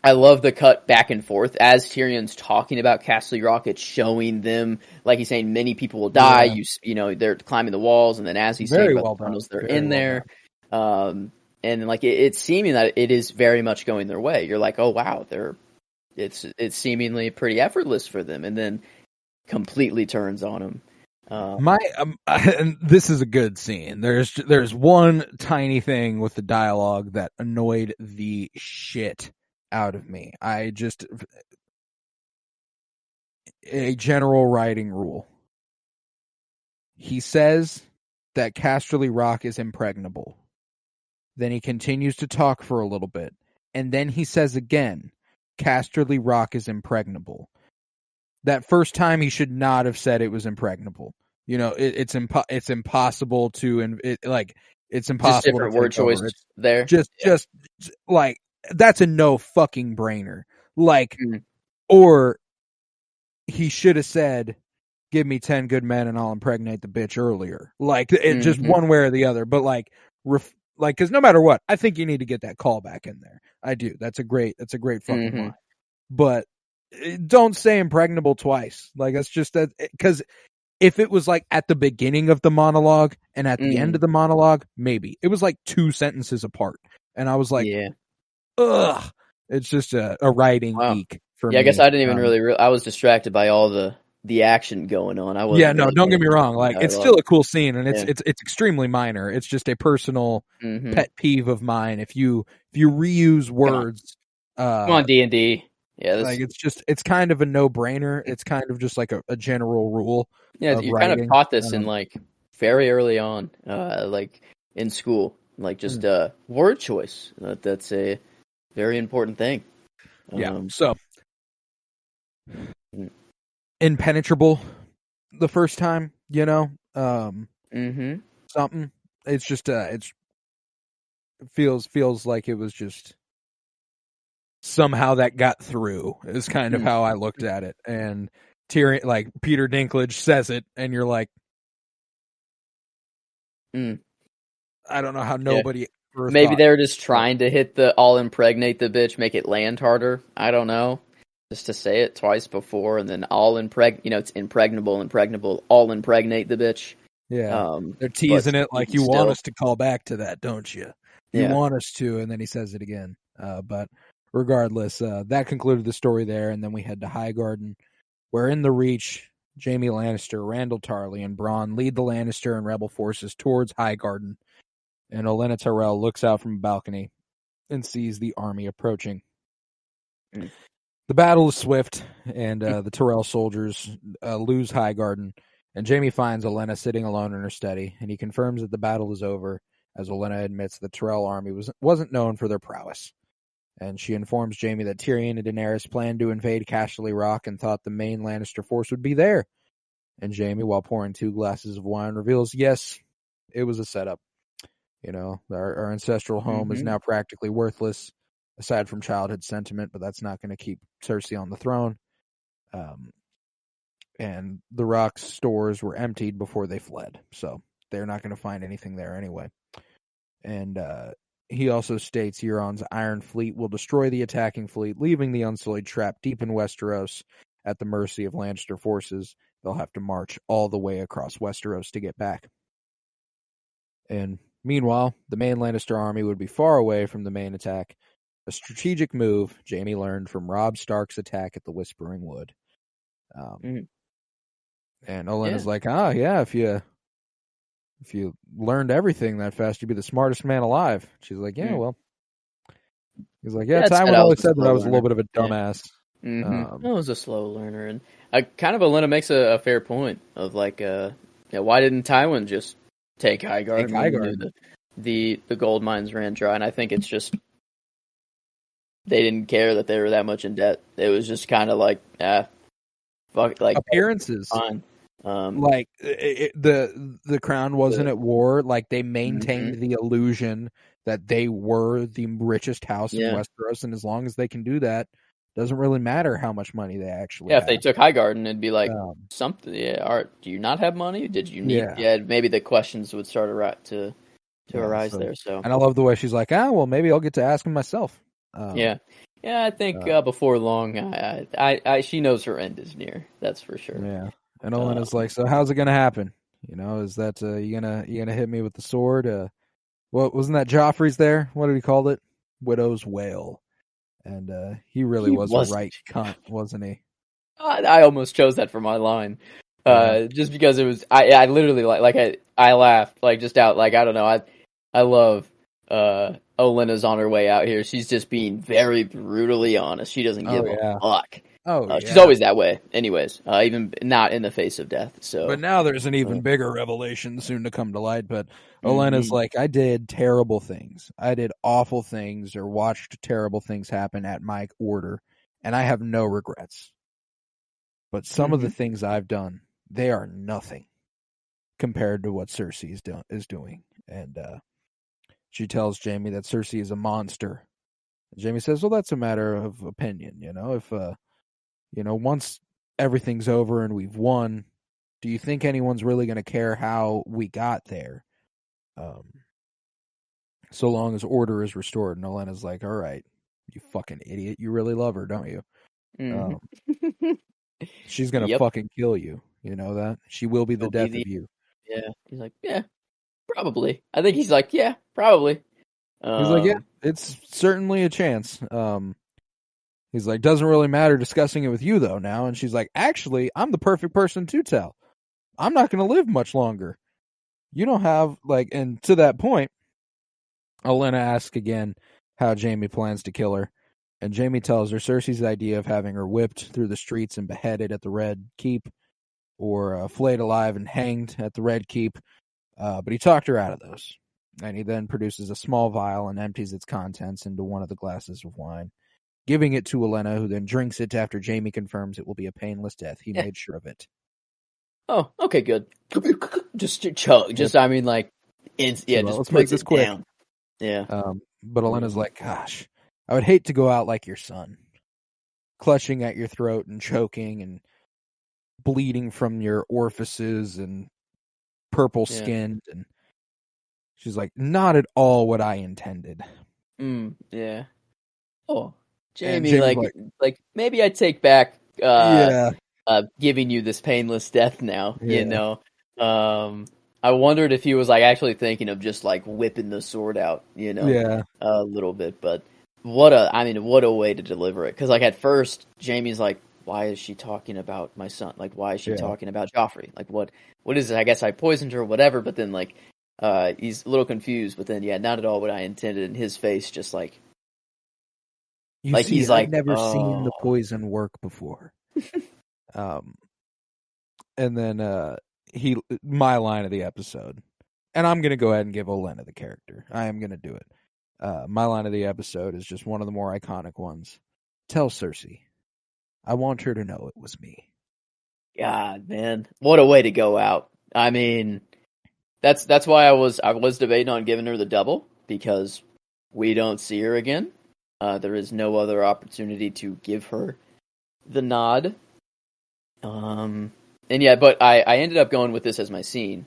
I love the cut back and forth. As Tyrion's talking about Castle Rock, it's showing them, like he's saying, many people will die. They're climbing the walls, and then as he's saying about the tunnels, they're in there. And, like, it's seeming that it is very much going their way. You're like, oh, wow, it's seemingly pretty effortless for them. And then completely turns on him. And this is a good scene. There's one tiny thing with the dialogue that annoyed the shit out of me. A general writing rule. He says that Casterly Rock is impregnable. Then he continues to talk for a little bit, and then he says again, Casterly Rock is impregnable. that first time he should not have said it was impregnable. You know, it's impossible to it's impossible just different to word choice there. Just like that's a no fucking brainer. Like, Mm. or he should have said, "Give me 10 good men and I'll impregnate the bitch" earlier. Like it just one way or the other. But like because no matter what, I think you need to get that call back in there. I do. That's a great fucking line. But don't say impregnable twice. Like that's just that, because if it was like at the beginning of the monologue and at the end of the monologue, maybe it was like 2 sentences apart, and I was like, ugh. It's just a writing geek for me. I guess I didn't even really. I was distracted by all the action going on. I wasn't. No, don't get me wrong. Like it's still a cool scene, and it's extremely minor. It's just a personal pet peeve of mine. If you reuse words, come on D&D. Yeah, like it's kind of a no-brainer. It's kind of just like a general rule. Yeah, you kind of taught this in like very early on, like in school, like just word choice. That's a very important thing. So impenetrable the first time, you know. Something. It's just it feels like it was just somehow that got through is kind of how I looked at it. And Tyrion, like Peter Dinklage says it, and you're like, I don't know how nobody. Maybe they're just trying to hit I'll impregnate the bitch, make it land harder. I don't know. Just to say it twice before, and then it's impregnable, I'll impregnate the bitch. Yeah, they're teasing it like you want us to call back to that, don't you? You want us to, and then he says it again. But regardless, that concluded the story there, and then we head to Highgarden, where in the Reach, Jaime Lannister, Randall Tarly, and Bronn lead the Lannister and rebel forces towards Highgarden, and Olenna Tyrell looks out from a balcony and sees the army approaching. The battle is swift, and the Tyrell soldiers lose Highgarden, and Jaime finds Olenna sitting alone in her study, and he confirms that the battle is over, as Olenna admits the Tyrell army wasn't known for their prowess. And she informs Jaime that Tyrion and Daenerys planned to invade Casterly Rock and thought the main Lannister force would be there. And Jaime, while pouring 2 glasses of wine, reveals, yes, it was a setup. You know, our ancestral home is now practically worthless, aside from childhood sentiment, but that's not going to keep Cersei on the throne. And the Rock's stores were emptied before they fled, so they're not going to find anything there anyway. And he also states Euron's Iron Fleet will destroy the attacking fleet, leaving the Unsullied trapped deep in Westeros at the mercy of Lannister forces. They'll have to march all the way across Westeros to get back. And meanwhile, the main Lannister army would be far away from the main attack, a strategic move Jaime learned from Robb Stark's attack at the Whispering Wood. And Olenna's like, if you learned everything that fast, you'd be the smartest man alive. She's like, well. He's like, Tywin always said that I was a little bit of a dumbass. I was a slow learner. And kind of Olenna makes a fair point of like, why didn't Tywin just take Highgarden? The gold mines ran dry, and I think it's just they didn't care that they were that much in debt. It was just kind of like, fuck, like appearances. Fine. Like the crown wasn't at war. Like they maintained the illusion that they were the richest house in Westeros, and as long as they can do that, doesn't really matter how much money they actually have. If they took Highgarden, it'd be like something. Do you not have money? Did you need? Maybe the questions would start to arise there. So, and I love the way she's like, well, maybe I'll get to ask him myself. I think before long, she knows her end is near. That's for sure. Yeah, and Olenna's like, so how's it gonna happen? You know, is that you gonna hit me with the sword? What wasn't that Joffrey's there? What did he call it? Widow's wail. And he really was a right cunt, wasn't he? I almost chose that for my line, just because it was. I literally I laughed just out I don't know. I love Olenna's on her way out here. She's just being very brutally honest. She doesn't give a fuck. She's always that way, anyways. Even not in the face of death. So, but now there's an even bigger revelation soon to come to light. But Olenna's like, I did terrible things. I did awful things, or watched terrible things happen at my order, and I have no regrets. but some of the things I've done, they are nothing compared to what Cersei is doing. And she tells Jaime that Cersei is a monster. And Jaime says, well, that's a matter of opinion, if, once everything's over and we've won, do you think anyone's really going to care how we got there? So long as order is restored. And Olenna's like, all right, you fucking idiot. You really love her, don't you? She's going to fucking kill you. You know that? She will be the death of you. Yeah. He's like, yeah, probably. I think he's like, yeah, probably. He's like, yeah, it's certainly a chance. He's like, doesn't really matter discussing it with you, though, now. And she's like, actually, I'm the perfect person to tell. I'm not going to live much longer. You don't have, and to that point, Olenna asks again how Jaime plans to kill her. And Jaime tells her Cersei's idea of having her whipped through the streets and beheaded at the Red Keep, or flayed alive and hanged at the Red Keep. But he talked her out of those. And he then produces a small vial and empties its contents into one of the glasses of wine, giving it to Olenna, who then drinks it after Jaime confirms it will be a painless death. He made sure of it. Oh, okay, good. Just chug. Just, I mean, just let's make this quick. Down. Yeah. But Olenna's like, gosh, I would hate to go out like your son, clutching at your throat and choking and bleeding from your orifices and purple skinned. And she's like, not at all what I intended. Yeah. Oh, Jaime, like maybe I take back giving you this painless death now, I wondered if he was actually thinking of just whipping the sword out, a little bit, but what a way to deliver it. Cause at first Jaime's like, why is she talking about my son? Why is she talking about Joffrey? What is it? I guess I poisoned her or whatever, but then he's a little confused, but then not at all what I intended, and his face just he's I've never seen the poison work before. And then my line of the episode, and I'm gonna go ahead and give Olenna the character. I am gonna do it. My line of the episode is just one of the more iconic ones. Tell Cersei, I want her to know it was me. God, man, what a way to go out! I mean, that's why I was debating on giving her the double, because we don't see her again. There is no other opportunity to give her the nod. But I ended up going with this as my scene,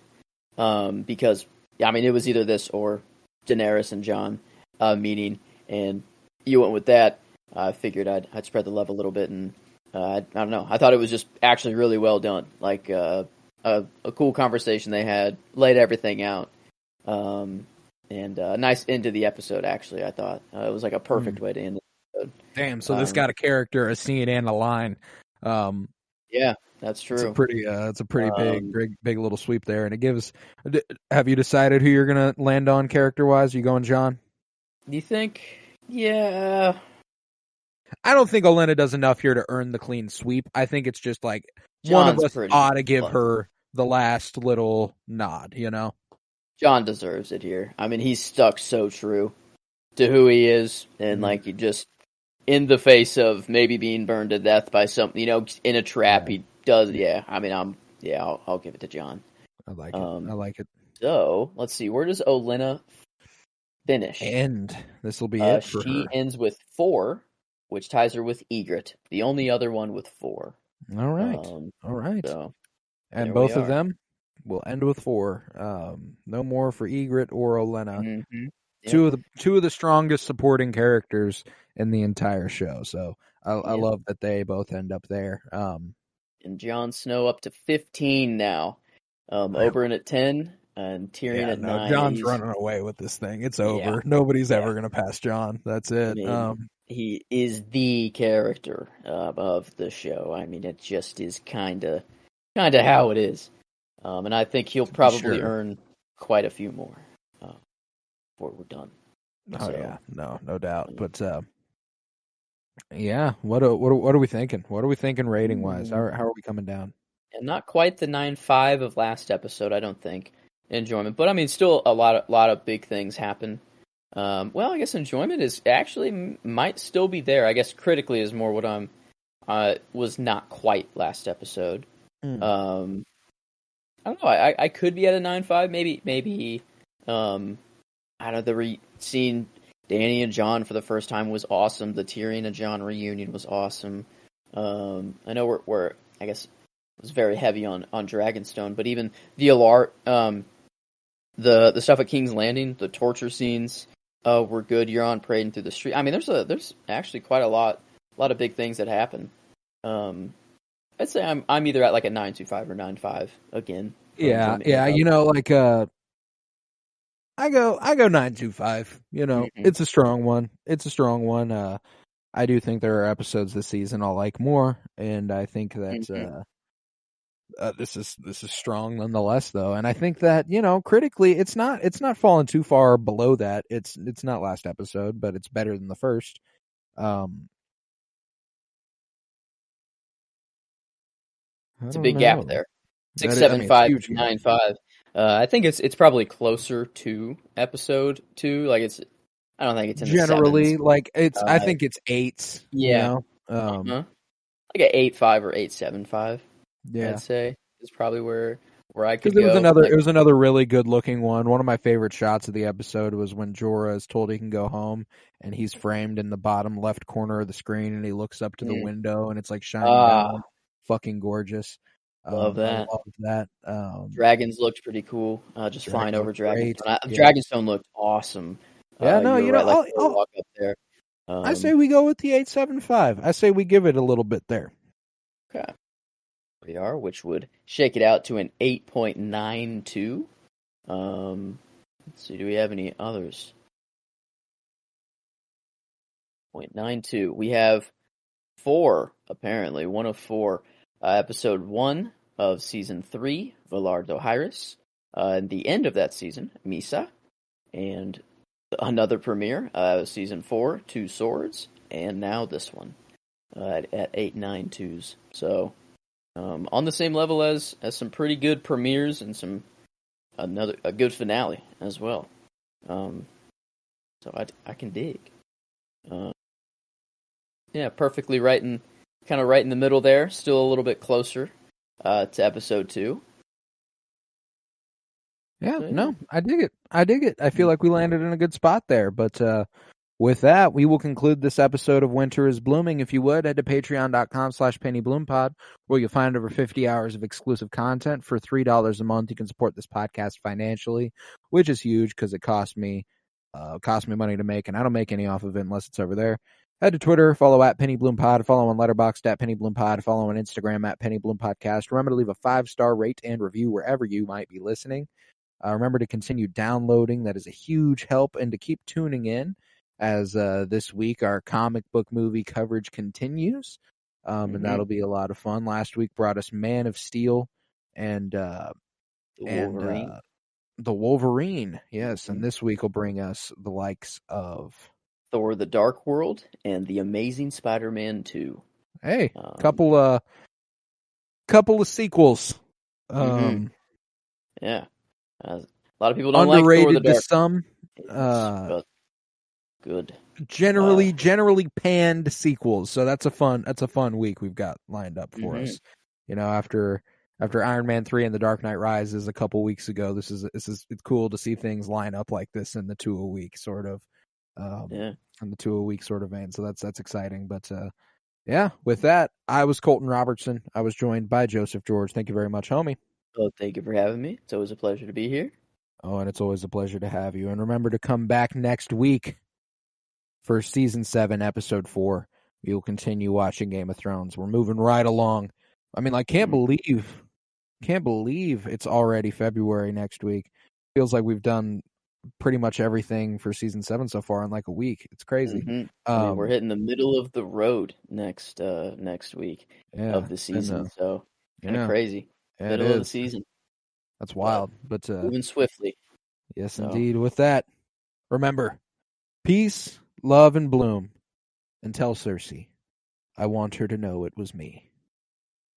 because it was either this or Daenerys and Jon meeting, and you went with that. I figured I'd spread the love a little bit, and I don't know. I thought it was just actually really well done, a cool conversation they had, laid everything out, and a nice end to the episode. Actually, I thought it was a perfect way to end the episode. Damn! So this got a character, a scene, and a line. Yeah, that's true. It's a pretty big little sweep there, and it gives. Have you decided who you're gonna land on character wise? You going Jon? Do you think? Yeah. I don't think Olenna does enough here to earn the clean sweep. I think it's just Jon's one of us ought to give her the last little nod. Jon deserves it here. I mean, he's stuck so true to who he is, and he just. In the face of maybe being burned to death by something, in a trap, he does. Yeah, I'll give it to Jon. I like it. I like it. So let's see, where does Olenna finish? This will be it for her. She ends with 4, which ties her with Ygritte, the only other one with 4. All right, all right. So, and both of them will end with 4. No more for Ygritte or Olenna. Mm-hmm. Yep. Two of the strongest supporting characters in the entire show. So I love that they both end up there. And Jon Snow up to 15 now. Oberyn at 10 and Tyrion at 9. Jon's running away with this thing. It's over. Yeah. Nobody's ever going to pass Jon. That's it. He is the character of the show. I mean, it just is kind of how it is. And I think he'll probably earn quite a few more before we're done. No doubt. But what are we thinking? What are we thinking rating wise? How are we coming down? And not quite the 9.5 of last episode, I don't think. Enjoyment, but I mean, still a lot of big things happen. I guess enjoyment is actually might still be there. I guess critically is more what I'm was not quite last episode. Mm. I don't know. I could be at a 9.5. Maybe. I don't know. Seeing Dany and Jon for the first time was awesome. The Tyrion and Jon reunion was awesome. I know we're I guess it was very heavy on Dragonstone, but even the Alar, the stuff at King's Landing, the torture scenes were good. Euron parading through the street. I mean, there's actually quite a lot of big things that happen. I'd say I'm either at like a 9.25 or 9.5 again. Yeah. You know, like I go 9.25. You know, It's a strong one. I do think there are episodes this season I'll like more, and I think that this is strong nonetheless, though. And I think that, you know, critically, it's not falling too far below that. It's not last episode, but it's better than the first. It's a big gap there. 6.75 to 9.5. I think it's probably closer to episode 2. Like I don't think it's in generally the 7s. Like it's. I think it's 8s. Yeah, you know? Like an 8.5 or 8.75. Yeah, I'd say is probably where I could go. It was another really good looking one. One of my favorite shots of the episode was when Jorah is told he can go home, and he's framed in the bottom left corner of the screen, and he looks up to the window, and it's like shining down. Fucking gorgeous. Love that. I love that. Dragons looked pretty cool. Just flying over Dragonstone. Yeah. Dragonstone looked awesome. Yeah, no, you know, right, I'll walk up there. I say we go with the 8.75. I say we give it a little bit there. Okay. We are, which would shake it out to an 8.92. Let's see, do we have any others? 0.92. We have 4, apparently, 1 of 4. Episode 1 of season 3, Velardo Hyris. And the end of that season, Misa. And another premiere, season 4, Two Swords. And now this one at 8.92s. So on the same level as some pretty good premieres and a good finale as well. So I can dig. Yeah, perfectly right in the middle there. Still a little bit closer to episode 2. Yeah, no, I dig it. I feel like we landed in a good spot there. But with that, we will conclude this episode of Winter is Blooming. If you would, head to patreon.com/PennyBloomPod, where you'll find over 50 hours of exclusive content. For $3 a month, you can support this podcast financially, which is huge because it costs me money to make, and I don't make any off of it unless it's over there. Head to Twitter, follow at PennyBloomPod, follow on Letterboxd at PennyBloomPod, follow on Instagram at PennyBloomPodcast. Remember to leave a 5-star rate and review wherever you might be listening. Remember to continue downloading. That is a huge help, and to keep tuning in as this week our comic book movie coverage continues, and that'll be a lot of fun. Last week brought us Man of Steel and the Wolverine, yes, and this week will bring us the likes of Thor: The Dark World and The Amazing Spider-Man 2. Hey, couple of sequels. Yeah. A lot of people don't underrated like Thor: The Dark. To some. But good. Generally panned sequels. So that's a fun week we've got lined up for us. You know, after Iron Man 3 and The Dark Knight Rises a couple weeks ago, it's cool to see things line up like this in the 2 a week sort of. In the 2 a week sort of vein. So that's exciting. But yeah, with that, I was Colton Robertson. I was joined by Joseph George. Thank you very much, homie. Well, thank you for having me. It's always a pleasure to be here. Oh, and it's always a pleasure to have you. And remember to come back next week for season 7, episode 4. We will continue watching Game of Thrones. We're moving right along. I mean, I can't believe it's already February next week. Feels like we've done pretty much everything for season 7 so far in like a week. It's crazy. We're hitting the middle of the road next week of the season. So kind of crazy. Yeah, middle of the season. That's wild. But moving swiftly. Yes, indeed. With that, remember, peace, love, and bloom. And tell Cersei, I want her to know it was me.